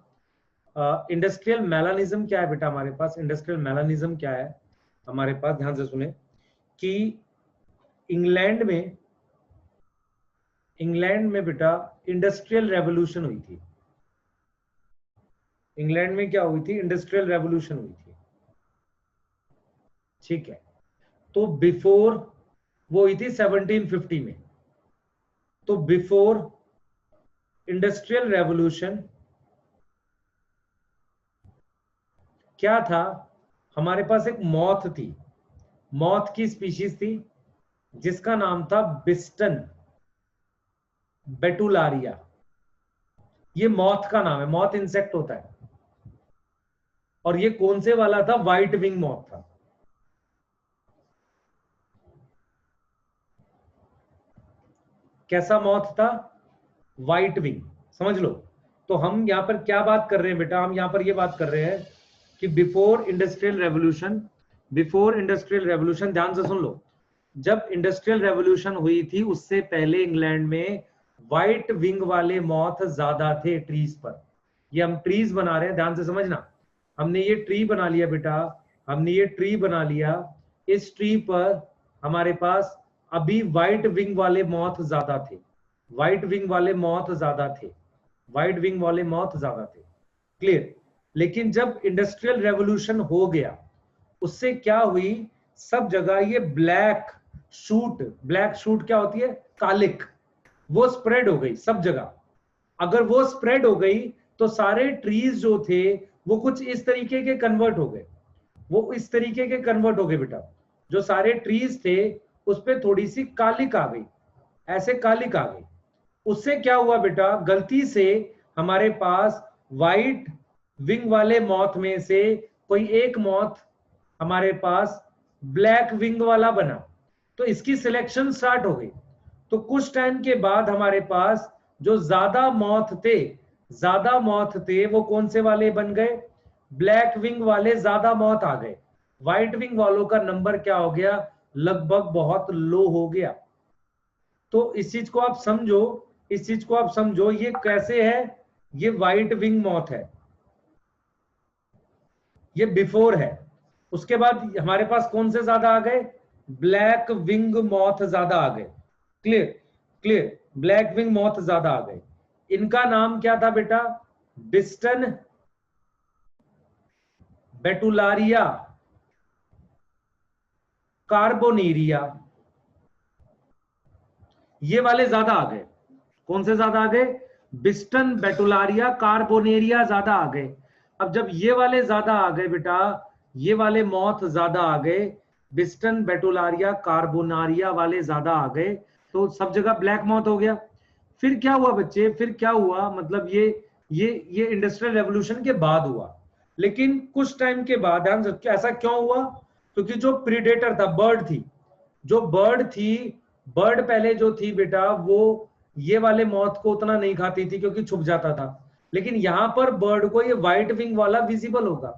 इंडस्ट्रियल मेलानिज्म क्या है बेटा हमारे पास, इंडस्ट्रियल मेलानिज्म क्या है हमारे पास, ध्यान से सुने, कि इंग्लैंड में बेटा इंडस्ट्रियल रेवोल्यूशन हुई थी। इंग्लैंड में क्या हुई थी, इंडस्ट्रियल रेवोल्यूशन हुई थी, ठीक है। तो बिफोर वो हुई थी 1750 में। तो बिफोर इंडस्ट्रियल रेवोल्यूशन क्या था, हमारे पास एक मॉथ थी, मॉथ की स्पीशीज थी जिसका नाम था बिस्टन बेटुलारिया। ये मॉथ का नाम है, मॉथ इंसेक्ट होता है, और ये कौन से वाला था, व्हाइट विंग मॉथ था। कैसा मॉथ था, व्हाइट विंग, समझ लो। तो हम यहां पर क्या बात कर रहे हैं बेटा, हम यहां पर ये बात कर रहे हैं कि बिफोर इंडस्ट्रियल रेवोल्यूशन, ध्यान से सुन लो, जब इंडस्ट्रियल रेवोल्यूशन हुई थी उससे पहले इंग्लैंड में व्हाइट विंग वाले मॉथ ज्यादा थे ट्रीज पर। ये हम ट्रीज बना रहे हैं, ध्यान से समझना। हमने ये ट्री बना लिया बेटा, हमने ये ट्री बना लिया। इस ट्री पर हमारे पास अभी व्हाइट विंग वाले मॉथ ज्यादा थे, व्हाइट विंग वाले मॉथ ज्यादा थे, व्हाइट विंग वाले मॉथ ज्यादा थे। क्लियर। लेकिन जब इंडस्ट्रियल रेवोल्यूशन हो गया, उससे क्या हुई, सब जगह ये ब्लैक शूट, ब्लैक शूट क्या होती है, कालिक, वो स्प्रेड हो गई सब जगह। अगर वो स्प्रेड हो गई तो सारे ट्रीज जो थे वो कुछ इस तरीके के कन्वर्ट हो गए, वो इस तरीके के कन्वर्ट हो गए बेटा। जो सारे ट्रीज थे उस पर थोड़ी सी कालिक आ गई, ऐसे कालिक आ गई। उससे क्या हुआ बेटा, गलती से हमारे पास व्हाइट विंग वाले मॉथ में से कोई एक मॉथ हमारे पास ब्लैक विंग वाला बना, तो इसकी सिलेक्शन स्टार्ट हो गई। तो कुछ टाइम के बाद हमारे पास जो ज्यादा मॉथ थे, ज्यादा मॉथ थे वो कौन से वाले बन गए, ब्लैक विंग वाले ज्यादा मॉथ आ गए। व्हाइट विंग वालों का नंबर क्या हो गया, लगभग बहुत लो हो गया। तो इस चीज को आप समझो, इस चीज को आप समझो, ये कैसे है, ये व्हाइट विंग मॉथ है, ये बिफोर है। उसके बाद हमारे पास कौन से ज्यादा आ गए, ब्लैक विंग मॉथ ज्यादा आ गए। Clear, clear, black wing moth ज्यादा आ गए। इनका नाम क्या था बेटा, बिस्टन बेटुलारिया कार्बोनेरिया, ये वाले ज्यादा आ गए। कौन से ज्यादा आ गए, बिस्टन बेटुलारिया कार्बोनेरिया ज्यादा आ गए। अब जब ये वाले ज्यादा आ गए बेटा, ये वाले मॉथ ज्यादा आ गए, बिस्टन बेटुलारिया कार्बोनारिया वाले ज्यादा आ गए, तो सब जगह ब्लैक मॉथ हो गया। फिर क्या हुआ बच्चे, फिर क्या हुआ, मतलब ये इंडस्ट्रियल रेवोल्यूशन के बाद हुआ। लेकिन कुछ टाइम के बाद, ध्यान से, ऐसा क्यों हुआ, क्योंकि जो प्रीडेटर था, बर्ड थी, जो बर्ड थी, बर्ड पहले जो थी बेटा, वो ये वाले मॉथ को उतना नहीं खाती थी क्योंकि छुप जाता था। लेकिन यहां पर बर्ड को ये व्हाइट विंग वाला विजिबल होगा,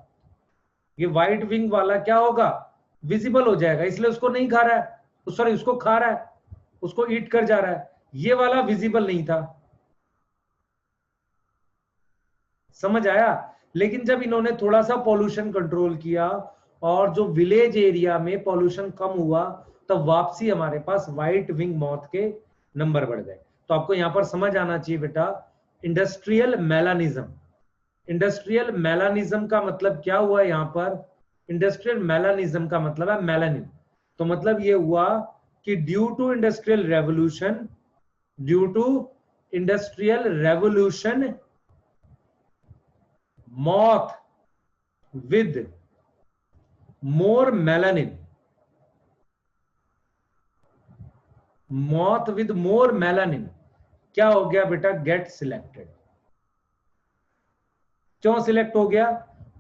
ये व्हाइट विंग वाला क्या होगा, विजिबल हो जाएगा, इसलिए उसको नहीं खा रहा है, सॉरी उसको खा रहा है, उसको ईट कर जा रहा है। ये वाला विजिबल नहीं था, समझ आया। लेकिन जब इन्होंने थोड़ा सा पॉल्यूशन कंट्रोल किया और जो विलेज एरिया में पॉल्यूशन कम हुआ, तब वापसी हमारे पास व्हाइट विंग मॉथ के नंबर बढ़ गए। तो आपको यहां पर समझ आना चाहिए बेटा, इंडस्ट्रियल मेलानिज्म, इंडस्ट्रियल मेलानिज्म का मतलब क्या हुआ यहां पर, इंडस्ट्रियल मेलानिज्म का मतलब है मेलानिन। तो मतलब ये हुआ कि due to industrial revolution, due to industrial revolution, moth with more melanin, moth with more melanin क्या हो गया बेटा, गेट सिलेक्टेड। क्यों सिलेक्ट हो गया,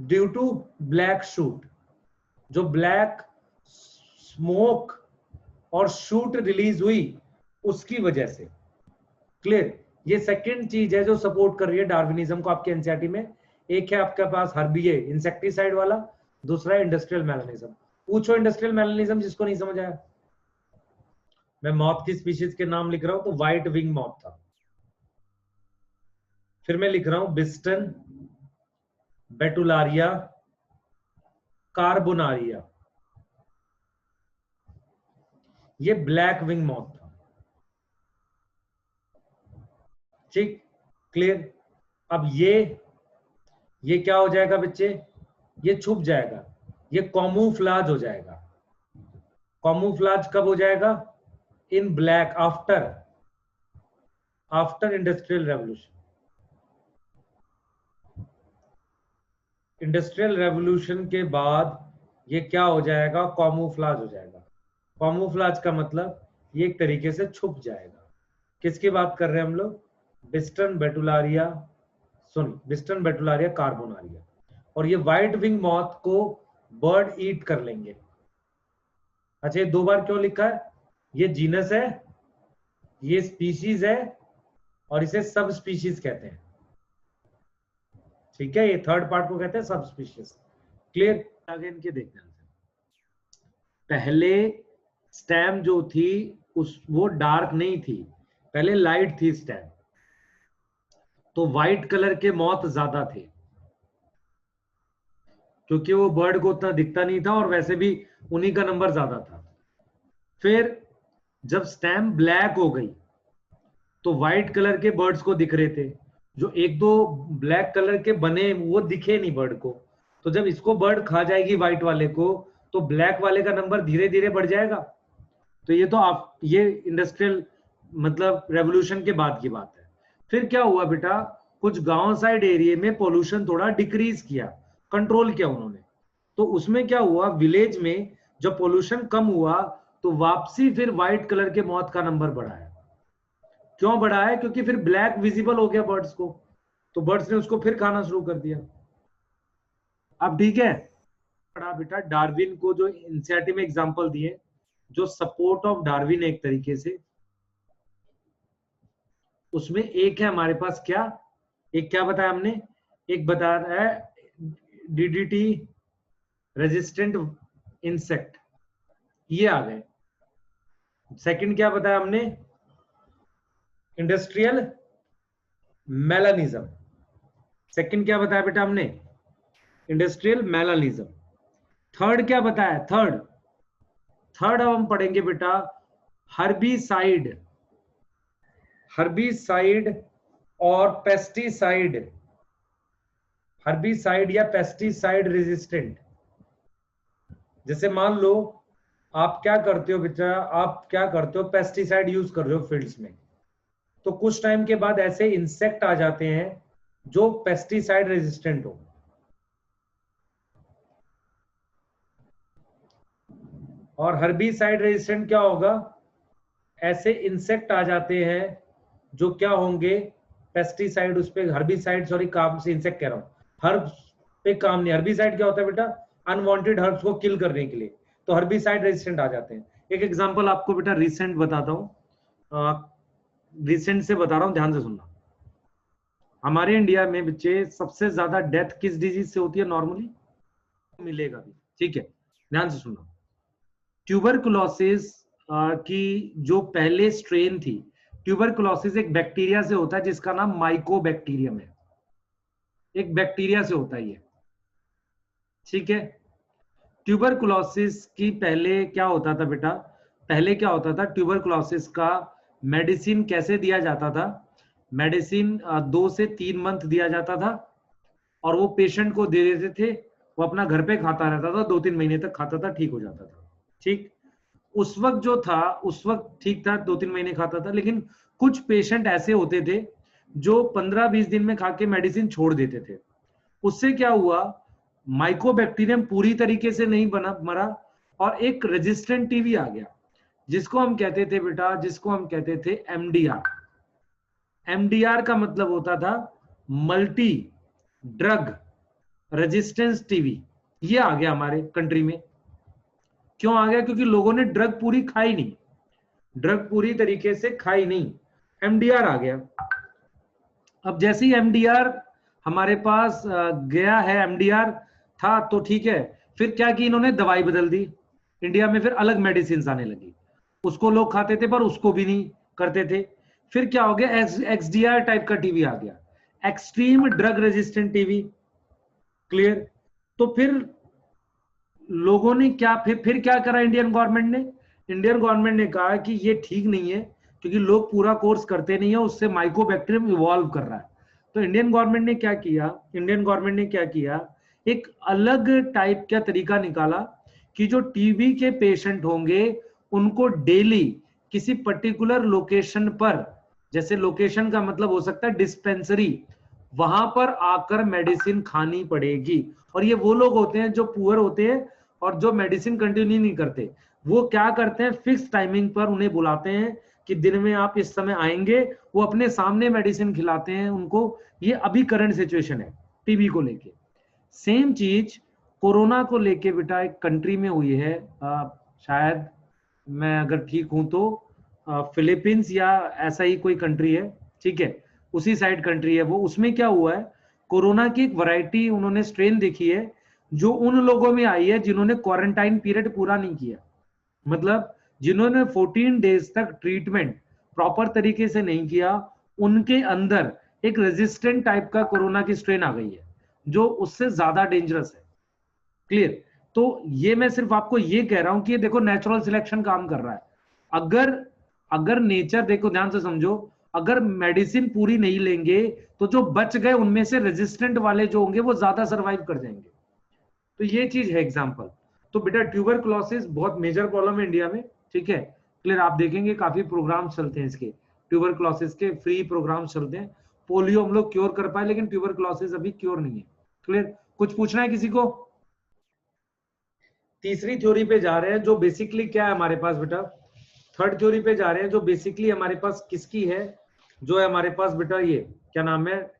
ड्यू टू ब्लैक शूट, जो ब्लैक स्मोक और शूट रिलीज हुई उसकी वजह से। क्लियर। ये सेकंड चीज है जो सपोर्ट कर रही है डार्विनिज्म को आपके एनसीईआरटी में। एक है आपके पास हर्बिए इंसेक्टिसाइड वाला, दूसरा है इंडस्ट्रियल मेलानिज्म। पूछो इंडस्ट्रियल मेलानिज्म जिसको नहीं समझ आया। मैं मॉथ की स्पीशीज के नाम लिख रहा हूं, तो व्हाइट विंग मॉथ था। फिर मैं लिख रहा हूं बिस्टन बेटुलारिया कार्बोनारिया, ये ब्लैक विंग मॉथ था। ठीक, क्लियर। अब ये क्या हो जाएगा बच्चे, ये छुप जाएगा, ये कॉमूफ्लाज हो जाएगा। कॉमूफ्लाज कब हो जाएगा, in black, after after industrial revolution. Industrial revolution के बाद ये क्या हो जाएगा, कॉमूफ्लाज हो जाएगा। कॉमूफ्लाज का मतलब ये एक तरीके से छुप जाएगा। किसकी बात कर रहे हैं हम लोग, बिस्टन बेटुलारिया, बिस्टन बेटुलारिया कार्बोनारिया। और ये व्हाइट विंग मॉथ को बर्ड ईट कर लेंगे। अच्छा, ये दो बार क्यों लिखा है, ये जीनस है, ये स्पीशीज है, और इसे सब स्पीशीज कहते हैं। ठीक है, ये थर्ड पार्ट को कहते हैं सब स्पीशीज। क्लियर। आगे इनके देखने से पहले स्टेम जो थी वो डार्क नहीं थी, पहले लाइट थी स्टेम। तो व्हाइट कलर के मौत ज्यादा थे, क्योंकि वो बर्ड को उतना दिखता नहीं था और वैसे भी उन्हीं का नंबर ज्यादा था। फिर जब स्टैम्प ब्लैक हो गई तो व्हाइट कलर के बर्ड्स को दिख रहे थे, जो एक दो ब्लैक कलर के बने वो दिखे नहीं बर्ड को। तो जब इसको बर्ड खा जाएगी व्हाइट वाले को, तो ब्लैक वाले का नंबर धीरे धीरे बढ़ जाएगा। तो ये तो आप ये इंडस्ट्रियल मतलब रेवोल्यूशन के बाद की बात है। फिर क्या हुआ बेटा, कुछ गांव साइड एरिया में पोल्यूशन थोड़ा डिक्रीज किया, कंट्रोल किया उन्होंने। तो उसमें क्या हुआ, विलेज में जब पोल्यूशन कम हुआ तो वापसी फिर व्हाइट कलर के मौत का नंबर बढ़ा है। क्यों बढ़ा है? क्योंकि फिर ब्लैक विजिबल हो गया बर्ड्स को, तो बर्ड्स ने उसको फिर खाना शुरू कर दिया। अब ठीक है, पढ़ा बेटा डार्विन को जो एनसीईआरटी में एग्जांपल दिए, जो सपोर्ट ऑफ डार्विन एक तरीके से, उसमें एक है हमारे पास क्या, एक क्या बताया हमने, एक बता रहा है डीडीटी रेजिस्टेंट इंसेक्ट, ये आ गए। सेकंड क्या बताया हमने, इंडस्ट्रियल मेलानिज्म। सेकंड क्या बताया बेटा हमने, इंडस्ट्रियल मेलानिज्म। थर्ड क्या बताया, थर्ड अब हम पढ़ेंगे बेटा हर्बिसाइड, हर्बिसाइड और पेस्टिसाइड, हर्बिसाइड या पेस्टिसाइड रेजिस्टेंट। जैसे मान लो आप क्या करते हो बेटा, आप क्या करते हो, पेस्टिसाइड यूज कर रहे हो फील्ड्स में, तो कुछ टाइम के बाद ऐसे इंसेक्ट आ जाते हैं जो पेस्टिसाइड रेजिस्टेंट हो। और हर्बिसाइड रेजिस्टेंट क्या होगा, ऐसे इंसेक्ट आ जाते हैं जो क्या होंगे, पेस्टिसाइड उस पे, हर्बिसाइड सॉरी काम से इंसेक्ट कह रहा हूं, हर्ब्स पे काम नहीं। हर्बिसाइड क्या होता है बेटा, अनवांटेड हर्ब्स को किल करने के लिए, तो हर्बिसाइड रेजिस्टेंट आ जाते हैं। एक एग्जांपल आपको बेटा रिसेंट बताता हूं, रिसेंट से बता रहा हूं, ध्यान से सुनना। हमारे इंडिया में बच्चे सबसे ज्यादा डेथ किस डिजीज से होती है नॉर्मली, मिलेगा भी, ठीक है, ध्यान से सुनना। ट्यूबरकुलोसिस की जो पहले स्ट्रेन थी, ट्यूबरकुलोसिस एक बैक्टीरिया से होता है जिसका नाम माइकोबैक्टीरियम है, एक बैक्टीरिया से होता है ये, ठीक है। ट्यूबरकुलोसिस की पहले क्या होता था बेटा, पहले क्या होता था, ट्यूबरकुलोसिस का मेडिसिन कैसे दिया जाता था, मेडिसिन 2 से 3 मंथ दिया जाता था और वो पेशेंट को दे देते थे, वो अपना घर पे खाता रहता था, 2-3 महीने तक खाता था, ठीक हो जाता था, ठीक। उस वक्त जो था, उस वक्त ठीक था, 2-3 महीने खाता था। लेकिन कुछ पेशेंट ऐसे होते थे जो 15-20 दिन में खा के मेडिसिन छोड़ देते थे। उससे क्या हुआ, माइकोबैक्टीरियम पूरी तरीके से नहीं बना मरा और एक रेजिस्टेंट टीबी आ गया, जिसको हम कहते थे बेटा, जिसको हम कहते थे एमडीआर। एमडीआर का मतलब होता था मल्टी ड्रग रेजिस्टेंस टीबी। ये आ गया हमारे कंट्री में। क्यों आ गया? क्योंकि लोगों ने ड्रग पूरी खाई नहीं, ड्रग पूरी तरीके से खाई नहीं, एमडीआर आ गया। अब जैसे ही एमडीआर हमारे पास गया है, एमडीआर था तो ठीक है, फिर क्या कि इन्होंने दवाई बदल दी, इंडिया में फिर अलग मेडिसिन आने लगी, उसको लोग खाते थे पर उसको भी नहीं करते थे। फिर क्या हो गया, एक्सडीआर टाइप का टीवी आ गया, extreme drug resistant TV, clear. तो फिर लोगों ने क्या, फिर क्या करा इंडियन गवर्नमेंट ने, इंडियन गवर्नमेंट ने कहा कि ये ठीक नहीं है, क्योंकि लोग पूरा कोर्स करते नहीं है, उससे माइकोबैक्टीरियम इवॉल्व कर रहा है। तो इंडियन गवर्नमेंट ने क्या किया, इंडियन गवर्नमेंट ने क्या किया, एक अलग टाइप का तरीका निकाला कि जो टीबी के पेशेंट होंगे उनको डेली किसी पर्टिकुलर लोकेशन पर, जैसे लोकेशन का मतलब हो सकता है डिस्पेंसरी, वहां पर आकर मेडिसिन खानी पड़ेगी। और ये वो लोग होते हैं जो पुअर होते हैं और जो मेडिसिन कंटिन्यू नहीं करते, वो क्या करते हैं, फिक्स टाइमिंग पर उन्हें बुलाते हैं कि दिन में आप इस समय आएंगे, वो अपने सामने मेडिसिन खिलाते हैं उनको। ये अभी करंट सिचुएशन है टीबी को लेके। सेम चीज कोरोना को लेके बेटा एक कंट्री में हुई है, शायद मैं अगर ठीक हूं तो फिलीपींस या ऐसा ही कोई कंट्री है, ठीक है, उसी साइड कंट्री है वो। उसमें क्या हुआ है, कोरोना की एक वैरायटी उन्होंने स्ट्रेन देखी है जो उन लोगों में आई है जिन्होंने क्वारंटाइन पीरियड पूरा नहीं किया, मतलब जिन्होंने 14 डेज तक ट्रीटमेंट प्रॉपर तरीके से नहीं किया, उनके अंदर एक रेजिस्टेंट टाइप का कोरोना की स्ट्रेन आ गई है जो उससे ज्यादा डेंजरस है। क्लियर? तो ये मैं सिर्फ आपको ये कह रहा हूं कि ये देखो नेचुरल सिलेक्शन काम कर रहा है। अगर नेचर, देखो ध्यान से समझो, अगर मेडिसिन पूरी नहीं लेंगे तो जो बच गए उनमें से रेजिस्टेंट वाले जो होंगे वो ज्यादा सर्वाइव कर जाएंगे। तो ये चीज है एग्जांपल। तो बेटा ट्यूबरकुलोसिस बहुत मेजर प्रॉब्लम है इंडिया में, ठीक है। क्लियर? आप देखेंगे काफी प्रोग्राम चलते हैं इसके, ट्यूबरकुलोसिस के फ्री प्रोग्राम चलते हैं। पोलियो हम लोग क्योर कर पाए लेकिन ट्यूबरकुलोसिस अभी क्योर नहीं है। क्लियर? कुछ पूछना है किसी को? तीसरी थ्योरी पे जा रहे हैं जो बेसिकली क्या है हमारे पास बेटा, थर्ड थ्योरी पे जा रहे हैं जो बेसिकली हमारे पास किसकी है, जो है हमारे पास बेटा ये क्या नाम है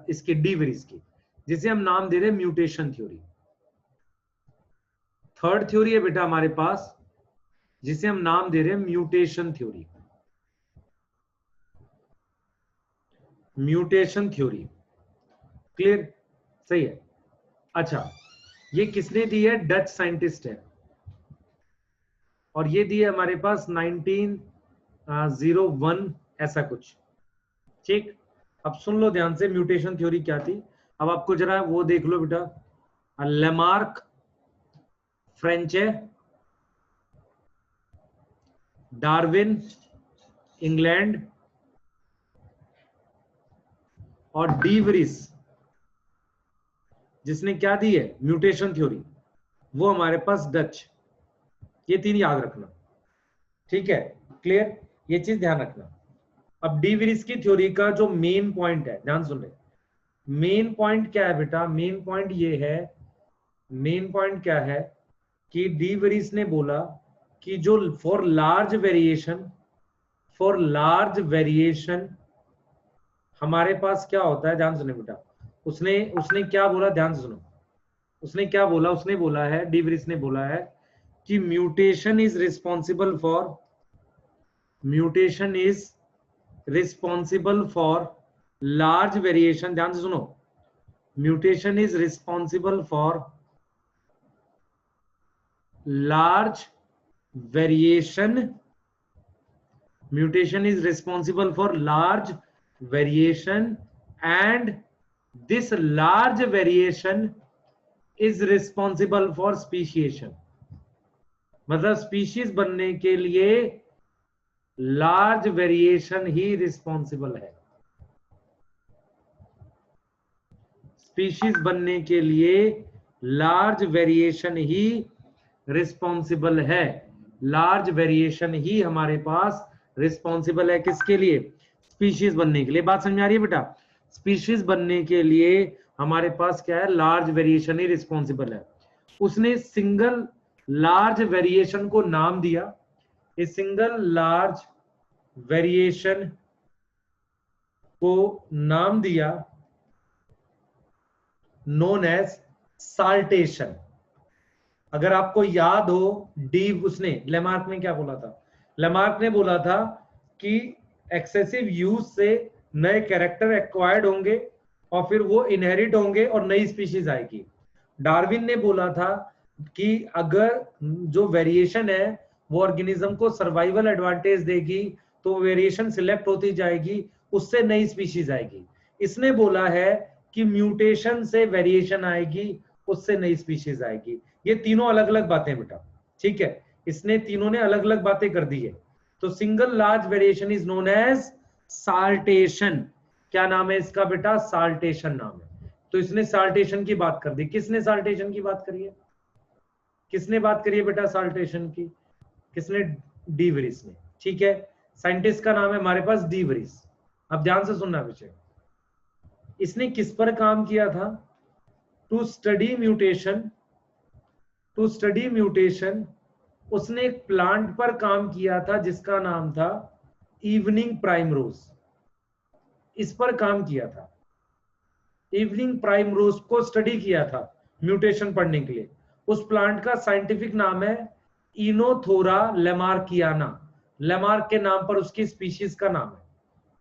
इसकी, डी विरीज की, जिसे हम नाम दे रहे हैं म्यूटेशन थ्योरी। थर्ड थ्योरी है बेटा हमारे पास जिसे हम नाम दे रहे हैं mutation theory. Mutation theory. Clear? सही है। अच्छा, ये किसने दी है? डच साइंटिस्ट है, और ये दी है हमारे पास 1901 ऐसा कुछ। ठीक, अब सुन लो ध्यान से म्यूटेशन थ्योरी क्या थी। अब आपको जरा वो देख लो बेटा, लेमार्क फ्रेंच है, डार्विन इंग्लैंड, और डी विरीज जिसने क्या दी है म्यूटेशन थ्योरी, वो हमारे पास डच। ये तीन याद रखना, ठीक है। क्लियर? ये चीज ध्यान रखना। अब डी विरीज की थ्योरी का जो मेन पॉइंट है, ध्यान सुन ले, मेन पॉइंट क्या है बेटा? मेन पॉइंट ये है, मेन पॉइंट क्या है कि डी विरीज ने बोला कि जो फॉर लार्ज वेरिएशन हमारे पास क्या होता है, ध्यान सुने बेटा। उसने क्या बोला, ध्यान से सुनो। उसने क्या बोला? उसने बोला है, डी विरीज ने बोला है कि mutation is responsible for large variation. ध्यान से सुनो, mutation is responsible for large variation, mutation is responsible for large variation, and this large variation is responsible for speciation। मतलब स्पीशीज बनने के लिए लार्ज वेरिएशन ही रिस्पॉन्सिबल है। स्पीशीज बनने के लिए लार्ज वेरिएशन ही रिस्पॉन्सिबल है। लार्ज वेरिएशन ही हमारे पास रिस्पॉन्सिबल है किसके लिए? स्पीशीज बनने के लिए। बात समझ आ रही है बेटा? स्पीशीज बनने के लिए हमारे पास क्या है? लार्ज वेरिएशन ही रिस्पॉन्सिबल है। उसने सिंगल लार्ज वेरिएशन को नाम दिया, इस सिंगल लार्ज वेरिएशन को नाम दिया नोन एज साल्टेशन। अगर आपको याद हो, डी उसने लेमार्क ने क्या बोला था? लेमार्क ने बोला था कि एक्सेसिव यूज से नए कैरेक्टर एक्वायर्ड होंगे और फिर वो इनहेरिट होंगे और नई स्पीशीज आएगी। डार्विन ने बोला था कि अगर जो वेरिएशन है वो ऑर्गेनिज्म को सर्वाइवल एडवांटेज देगी तो वेरिएशन सिलेक्ट होती जाएगी, उससे नई स्पीशीज आएगी। इसने बोला है कि म्यूटेशन से वेरिएशन आएगी, उससे नई स्पीशीज आएगी। ये तीनों अलग अलग बातें बेटा, ठीक है। इसने तीनों ने अलग अलग बातें कर दी है। तो single large variation is known as saltation. क्या नाम है इसका बेटा? साल्टेशन नाम है। तो इसने साल्टेशन की बात कर दी। किसने साल्टेशन की बात करी है? किसने बात करी है बेटा साल्टेशन की? किसने? डी विरीज ने, ठीक है। साइंटिस्ट का नाम है हमारे पास डी विरीज। अब ध्यान से सुनना विषय, इसने किस पर काम किया था? टू स्टडी म्यूटेशन उसने एक प्लांट पर काम किया था जिसका नाम था इवनिंग प्राइमरोज। इस पर काम किया था, इवनिंग प्राइमरोज को स्टडी किया था म्यूटेशन पढ़ने के लिए। उस प्लांट का साइंटिफिक नाम है इनोथोरा लेमार्कियाना। लेमार्क के नाम पर उसकी स्पीशीज का नाम है।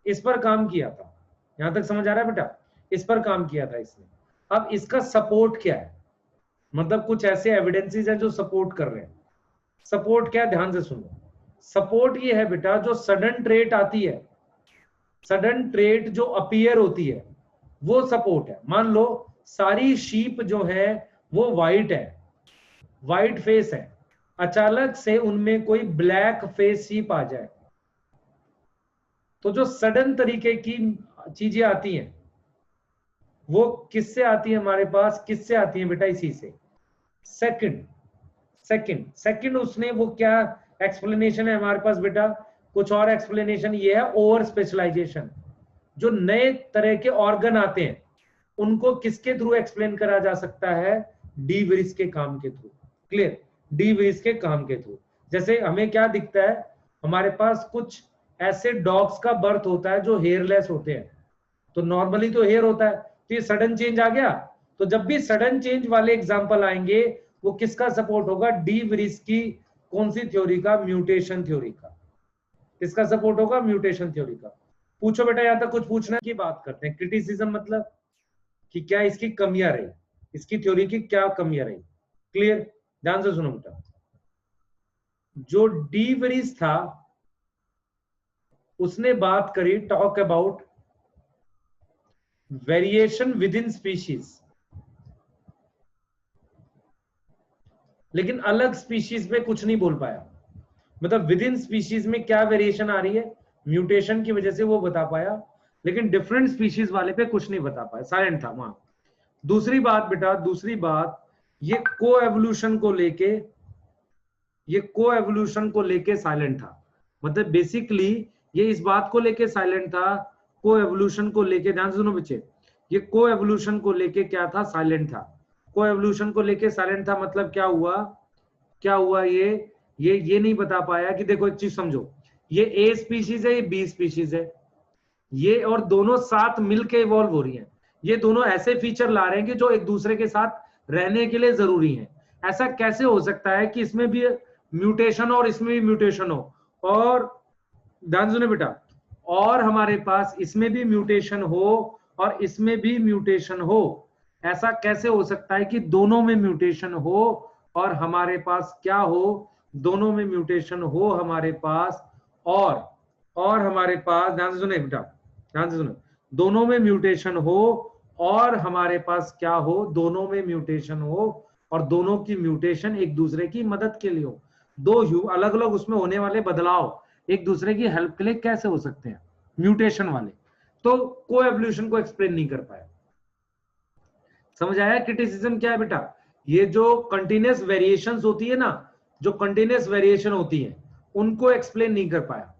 इस पर काम किया था। यहां तक समझ आ रहा है बेटा? इस पर काम किया था इसने। अब इसका सपोर्ट क्या है? मतलब कुछ ऐसे एविडेंसेस हैं जो सपोर्ट कर रहे हैं। सपोर्ट क्या है? ध्यान से सुनो। सपोर्ट ये है बेटा, जो सडन ट्रेट आती है, सडन ट्रेट जो अपीयर होती है वो सपोर्ट है। मान लो सारी शीप जो है वो वाइट है, वाइट फेस है, अचानक से उनमें कोई ब्लैक फेस शीप आ जाए, तो जो सडन तरीके की चीजें आती हैं वो किससे आती है हमारे पास, किससे आती है बेटा, इसी से। सेकंड सेकंड सेकंड उसने वो क्या एक्सप्लेनेशन है हमारे पास बेटा, कुछ और एक्सप्लेनेशन ये है, ओवर स्पेशलाइजेशन। जो नए तरह के ऑर्गन आते हैं उनको किसके थ्रू एक्सप्लेन करा जा सकता है, डी विरिस के काम के थ्रू। क्लियर, डी विरिस के काम के थ्रू। जैसे हमें क्या दिखता है, हमारे पास कुछ ऐसे डॉग्स का बर्थ होता है जो हेयरलेस होते हैं, तो नॉर्मली तो हेयर होता है, तो ये सडन चेंज आ गया। तो जब भी सडन चेंज वाले एग्जांपल आएंगे वो किसका सपोर्ट होगा, डी विरिस की कौन सी थ्योरी का, म्यूटेशन थ्योरी का। किसका सपोर्ट होगा, म्यूटेशन थ्योरी का। पूछो बेटा, यहां तक कुछ पूछना की बात करते हैं। क्रिटिसिज्म मतलब कि क्या इसकी कमियां रही, इसकी थ्योरी की क्या कमियां रही। क्लियर, ध्यान से सुनो बेटा। जो डी विरिस था उसने बात करी, talk about variation with in species, लेकिन अलग स्पीशीज में कुछ नहीं बोल पाया। मतलब विद इन स्पीशीज में क्या वेरिएशन आ रही है, म्यूटेशन की वजह से वो बता पाया, लेकिन डिफरेंट स्पीशीज वाले पे कुछ नहीं बता पाया, साइलेंट था वहां। दूसरी बात बेटा, दूसरी बात, ये को एवोल्यूशन को लेके, ये को एवोल्यूशन को लेके साइलेंट था। मतलब बेसिकली ये इस बात को लेके साइलेंट था, को एवोल्यूशन को लेके, ध्यान से सुनो बच्चे, ये को एवोल्यूशन को लेके क्या था, साइलेंट था। को एवोल्यूशन को लेके साइलेंट था मतलब क्या हुआ, क्या हुआ, ये नहीं बता पाया कि देखो एक चीज समझो, ये ए स्पीशीज है, ये बी स्पीशीज है, ये और दोनों साथ मिलके इवॉल्व हो रही हैं। ये दोनों ऐसे फीचर ला रहे हैं कि जो एक दूसरे के साथ रहने के लिए जरूरी हैं। ऐसा कैसे हो सकता है कि इसमें भी म्यूटेशन और इसमें भी म्यूटेशन हो, और ध्यान सुने बेटा, और हमारे पास इसमें भी म्यूटेशन हो और इसमें भी म्यूटेशन हो। ऐसा कैसे हो सकता है कि दोनों में म्यूटेशन हो और हमारे पास क्या हो, दोनों में म्यूटेशन हो हमारे पास, और हमारे पास, ध्यान से सुने बेटा, ध्यान से सुनो, दोनों में म्यूटेशन हो और हमारे पास क्या हो, दोनों में म्यूटेशन हो और दोनों की म्यूटेशन एक दूसरे की मदद के लिए हो। दो अलग अलग उसमें होने वाले बदलाव एक दूसरे की हेल्प के लिए कैसे हो सकते हैं, म्यूटेशन वाले। तो को एवोल्यूशन को एक्सप्लेन नहीं कर पाया। समझ आया क्रिटिसिज्म क्या है बेटा, ये जो कंटिन्यूअस वेरिएशंस होती है ना, जो कंटिन्यूअस वेरिएशन होती है उनको एक्सप्लेन नहीं कर पाया,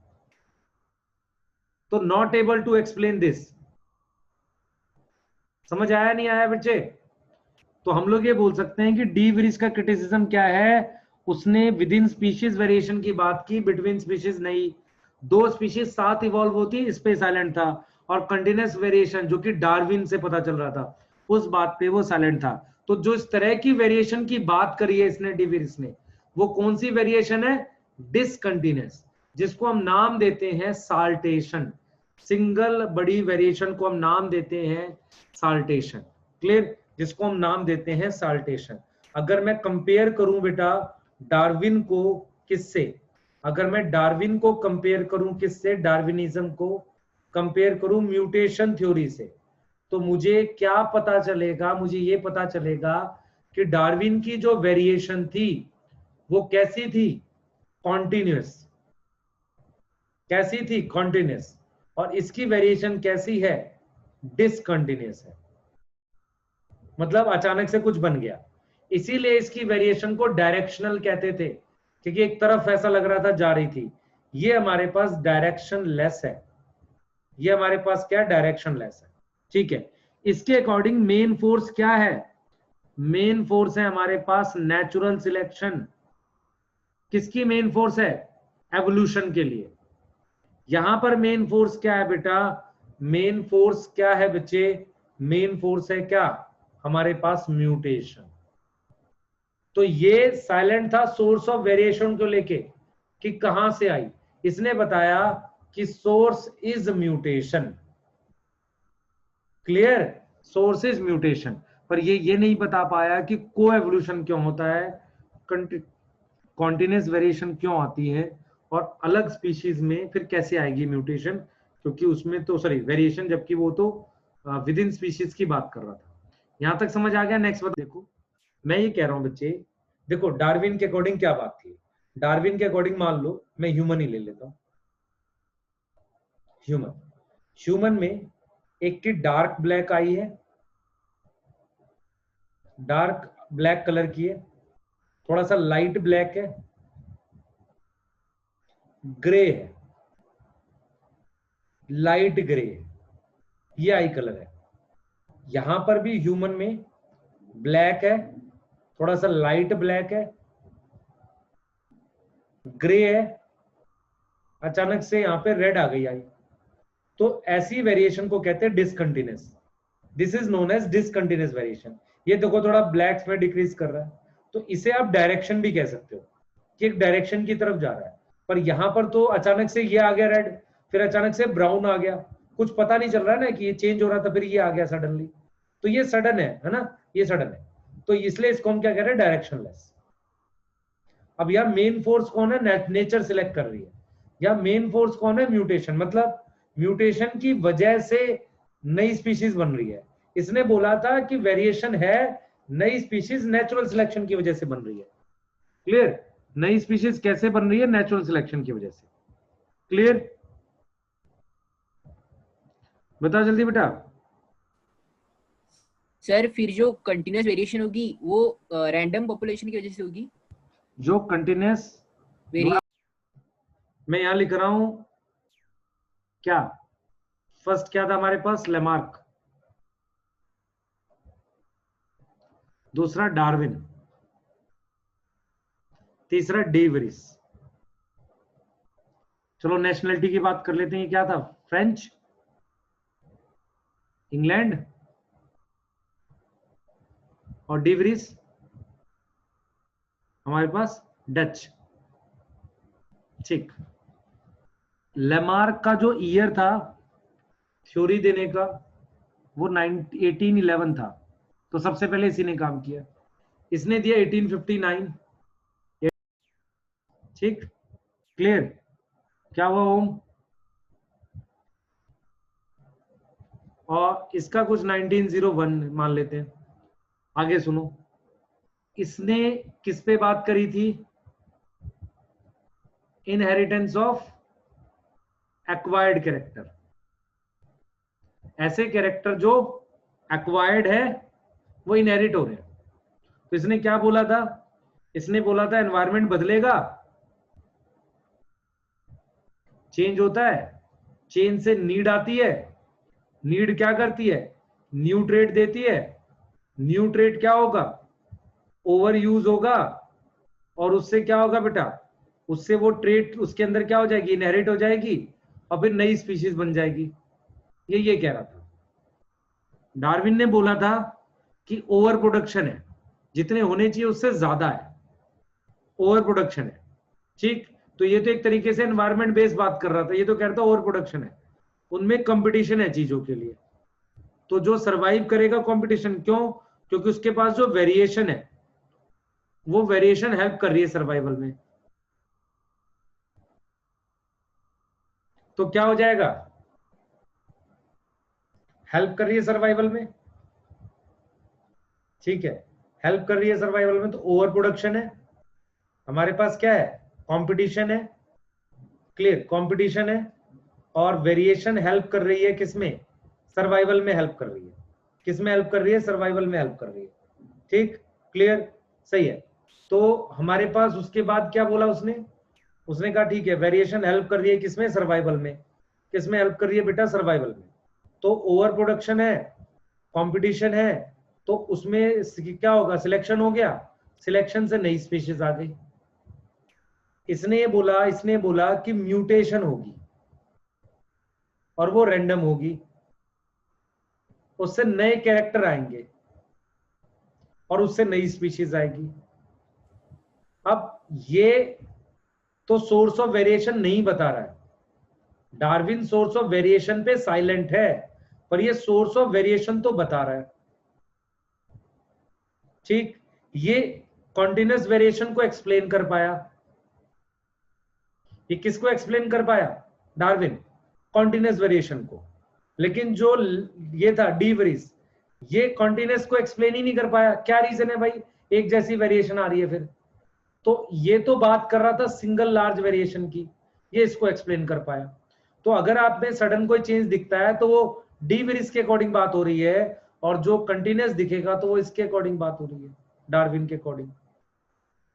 तो not able to explain this. समझ आया नहीं आया बच्चे? तो हम लोग ये बोल सकते हैं कि डी विरिस का क्रिटिसिज्म क्या है, उसने विद इन स्पीशीज वेरिएशन की बात की, बिटवीन स्पीशीज नहीं। दो स्पीशीज साथ इवॉल्व होती है, इस पे साइलेंट था, और कंटिन्यूअस वेरिएशन जो कि डार्विन से पता चल रहा था उस बात पे वो साइलेंट था। तो जो इस तरह की वेरिएशन की बात करी है इसने, डी विरिस ने, वो कौन सी वेरिएशन है, डिसकंटिन्यूअस, जिसको हम नाम देते हैं साल्टेशन। सिंगल बड़ी वेरिएशन को हम नाम देते हैं साल्टेशन। क्लियर, जिसको हम नाम देते हैं साल्टेशन। अगर मैं कंपेयर करूं बेटा डार्विन को किससे, अगर मैं डार्विन को कंपेयर करूं किससे, डार्विनिज्म को कंपेयर करूं म्यूटेशन थ्योरी से, तो मुझे क्या पता चलेगा, मुझे ये पता चलेगा कि डार्विन की जो वेरिएशन थी वो कैसी थी, कॉन्टिन्यूअस। कैसी थी, कॉन्टिन्यूअस। और इसकी वेरिएशन कैसी है, डिसकंटिन्यूअस है। मतलब अचानक से कुछ बन गया, इसीलिए इसकी वेरिएशन को डायरेक्शनल कहते थे, क्योंकि एक तरफ ऐसा लग रहा था जा रही थी। ये हमारे पास डायरेक्शन लेस है, ये हमारे पास क्या, डायरेक्शन लेस है। ठीक है, इसके अकॉर्डिंग मेन फोर्स क्या है, मेन फोर्स है हमारे पास नेचुरल सिलेक्शन। किसकी मेन फोर्स है, एवोल्यूशन के लिए। यहां पर मेन फोर्स क्या है बेटा, मेन फोर्स क्या है बच्चे, मेन फोर्स है क्या, हमारे पास म्यूटेशन। तो ये साइलेंट था सोर्स ऑफ वेरिएशन को लेके कि कहां से आई, इसने बताया कि source is mutation. Clear, source is mutation. पर ये नहीं बता पाया कि को एवोल्यूशन क्यों होता है, कॉन्टिन्यूअस वेरिएशन क्यों आती है, और अलग स्पीशीज में फिर कैसे आएगी म्यूटेशन, क्योंकि उसमें तो सॉरी वेरिएशन, जबकि वो तो विद इन स्पीशीज की बात कर रहा था। यहां तक समझ आ गया? नेक्स्ट बात देखो, मैं ये कह रहा हूं बच्चे, देखो डार्विन के अकॉर्डिंग क्या बात थी। डार्विन के अकॉर्डिंग मान लो मैं ह्यूमन ही ले लेता हूं। ह्यूमन में एक की डार्क ब्लैक आई है, डार्क ब्लैक कलर की है, थोड़ा सा लाइट ब्लैक है, ग्रे है, लाइट ग्रे है, ये आई कलर है। यहां पर भी ह्यूमन में ब्लैक है, थोड़ा सा लाइट ब्लैक है, ग्रे है, अचानक से यहां पे रेड आ गई आई। तो ऐसी वेरिएशन को कहते हैं discontinuous. This is known as discontinuous variation. ये देखो थोड़ा ब्लैक्स में डिक्रीज कर रहा है, तो इसे आप डायरेक्शन भी कह सकते हो कि एक डायरेक्शन की तरफ जा रहा है। पर यहां पर तो अचानक से ये आ गया रेड, फिर अचानक से ब्राउन आ गया, कुछ पता नहीं चल रहा है ना कि ये चेंज हो रहा था, फिर ये आ गया सडनली। तो ये सडन है ना, ये सडन है, तो इसलिए इसको हम क्या कह रहे हैं, डायरेक्शनलेस। अब यह मेन फोर्स कौन है, नेचर सिलेक्ट कर रही है। या मेन फोर्स कौन है, म्यूटेशन। मतलब म्यूटेशन की वजह से नई स्पीशीज बन रही है। इसने बोला था कि वेरिएशन है, नई स्पीशीज नेचुरल सिलेक्शन की वजह से बन रही है। क्लियर? नई स्पीशीज कैसे बन रही है, नेचुरल सिलेक्शन की वजह से। क्लियर? बता जल्दी बेटा। सर फिर जो कंटिन्यूस वेरिएशन होगी वो रैंडम पॉपुलेशन की वजह से होगी। जो कंटिन्यूस मैं यहां लिख रहा हूं क्या, फर्स्ट क्या था हमारे पास, लेमार्क, दूसरा डार्विन, तीसरा डी वेरिस। चलो नेशनलिटी की बात कर लेते हैं, क्या था, फ्रेंच, इंग्लैंड, और डी वेरिस हमारे पास डच। ठीक। लेमार्क का जो ईयर था थ्योरी देने का वो 1811 था, तो सबसे पहले इसी ने काम किया। इसने दिया 1859। ठीक, क्लियर? क्या हुआ ओम? और इसका कुछ 1901 मान लेते हैं। आगे सुनो, इसने किस पे बात करी थी, इनहेरिटेंस ऑफ एक्वायर्ड कैरेक्टर। ऐसे कैरेक्टर जो एक्वायर्ड है वो इनहेरिट हो रहे हैं। तो इसने क्या बोला था, इसने बोला था एनवायरनमेंट बदलेगा, चेंज होता है, चेंज से नीड आती है, नीड क्या करती है, न्यू ट्रेड देती है, न्यू ट्रेड क्या होगा, ओवर यूज होगा, और उससे क्या होगा बेटा, उससे वो ट्रेड उसके अंदर क्या हो जाएगी, इनहेरिट हो जाएगी, और फिर नई स्पीशीज बन जाएगी। ये कह रहा था। डार्विन ने बोला था कि ओवर प्रोडक्शन है, जितने होने चाहिए उससे ज्यादा है, ओवर प्रोडक्शन है। ठीक, तो ये तो एक तरीके से एनवायरमेंट बेस्ड बात कर रहा था, ये तो कह रहा था ओवर प्रोडक्शन है, उनमें कंपटीशन है चीजों के लिए, तो जो सरवाइव करेगा कंपटीशन, क्यों, क्योंकि उसके पास जो वेरिएशन है वो वेरिएशन हेल्प कर रही है सर्वाइवल में। तो क्या हो जाएगा, हेल्प कर रही है सर्वाइवल में। ठीक है, हेल्प कर रही है सर्वाइवल में, तो ओवर प्रोडक्शन है, हमारे पास क्या है, कंपटीशन है। क्लियर? कंपटीशन है, और वेरिएशन हेल्प कर रही है किसमें, सर्वाइवल में हेल्प कर रही है। किसमें हेल्प कर रही है, सर्वाइवल में हेल्प कर रही है। ठीक, क्लियर, सही है। तो हमारे पास उसके बाद क्या बोला उसने कहा ठीक है, वेरिएशन हेल्प कर रही है किसमें, सर्वाइवल में। किसमें हेल्प कर रही है बेटा, सर्वाइवल में। तो ओवर प्रोडक्शन है, कंपटीशन है, तो उसमें क्या होगा, सिलेक्शन हो गया, सिलेक्शन से नई स्पीशीज आ गई। इसने बोला कि म्यूटेशन होगी और वो रैंडम होगी, उससे नए कैरेक्टर आएंगे और उससे नई स्पीशीज आएगी। अब ये तो सोर्स ऑफ वेरिएशन नहीं बता रहा है, डार्विन सोर्स ऑफ वेरिएशन पे साइलेंट है, पर ये सोर्स ऑफ वेरिएशन तो बता रहा है। ठीक, ये कॉन्टिन्यूस वेरिएशन को एक्सप्लेन कर पाया। ये किसको एक्सप्लेन कर पाया, डार्विन। कॉन्टिन्यूस वेरिएशन को, लेकिन जो ये था डी वरीज, ये कॉन्टिन्यूस को एक्सप्लेन ही नहीं कर पाया। क्या रीजन है भाई, एक जैसी वेरिएशन आ रही है फिर। तो ये तो बात कर रहा था सिंगल लार्ज वेरिएशन की, ये इसको एक्सप्लेन कर पाया। तो अगर आप में सडन कोई चेंज दिखता है तो वो डी वरीज के अकॉर्डिंग बात हो रही है, और जो कंटिन्यूस दिखेगा तो वो इसके अकॉर्डिंग बात हो रही है, डार्विन के अकॉर्डिंग।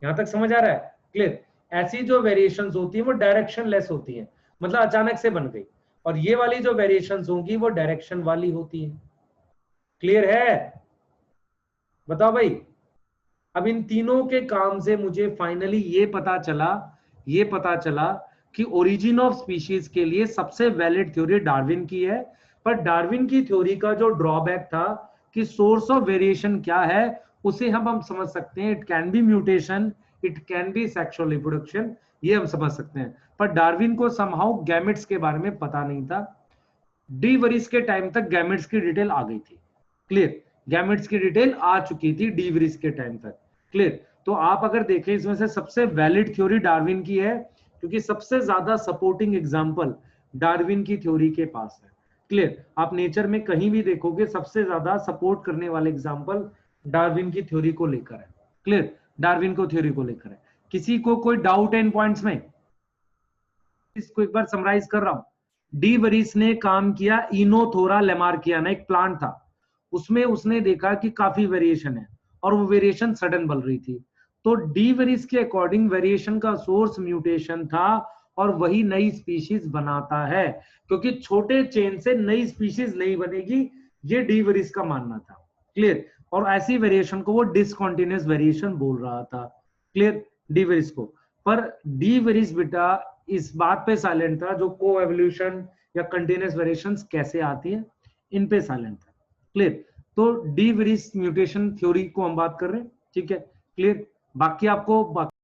यहां तक समझ आ रहा है? क्लियर? ऐसी जो वेरिएशंस होती है वो डायरेक्शन लेस होती है, मतलब अचानक से बन गई, और ये वाली जो वेरिएशंस होंगी वो डायरेक्शन वाली होती है। क्लियर है? बताओ भाई। अब इन तीनों के काम से मुझे फाइनली ये पता चला कि ओरिजिन ऑफ स्पीशीज के लिए सबसे वैलिड थ्योरी डार्विन की है। पर डार्विन की थ्योरी का जो ड्रॉबैक था कि सोर्स ऑफ वेरिएशन क्या है, उसे हम समझ सकते हैं, it can be mutation, it can be sexual reproduction, ये हम समझ सकते हैं। पर डार्विन को समहाउ गैमेट्स के बारे में पता नहीं था। डी वरीज के टाइम तक गैमेट्स की डिटेल आ गई थी। क्लियर? गैमेट्स की डिटेल आ चुकी थी डी वरीज के टाइम तक। क्लियर? तो आप अगर देखें इसमें से सबसे वैलिड थ्योरी डार्विन की है, क्योंकि सबसे ज्यादा सपोर्टिंग एग्जांपल डार्विन की थ्योरी के पास है। क्लियर? आप नेचर में कहीं भी देखोगे सबसे ज्यादा सपोर्ट करने वाले एग्जांपल डार्विन की थ्योरी को लेकर है। क्लियर? डार्विन को थ्योरी को लेकर है। किसी को कोई डाउट है इन पॉइंट्स में? इसको एक बार समराइज कर रहा हूं। डी वरीस ने काम किया इनोथोरा लेमार्कियाना, एक प्लांट था, उसमें उसने देखा कि काफी वेरिएशन है और वो वेरिएशन सडन बन रही थी। तो डी वरीस के अकॉर्डिंग वेरिएशन का सोर्स म्यूटेशन था और वही नई स्पीशीज बनाता है, क्योंकि छोटे चेन से नई स्पीशीज नहीं बनेगी, ये डी वरीस का मानना था। क्लियर? और ऐसी वेरिएशन को वो डिसकंटिन्यूअस वेरिएशन बोल रहा था। क्लियर? डी वरीस को। पर डी वरीस बेटा इस बात पे साइलेंट था, जो को एवोल्यूशन या कंटिन्यूअस वेरिएशंस कैसे आती है इन पे साइलेंट था। क्लियर? तो डी वरीस म्यूटेशन थ्योरी को हम बात कर रहे हैं। ठीक है? क्लियर? बाकी आपको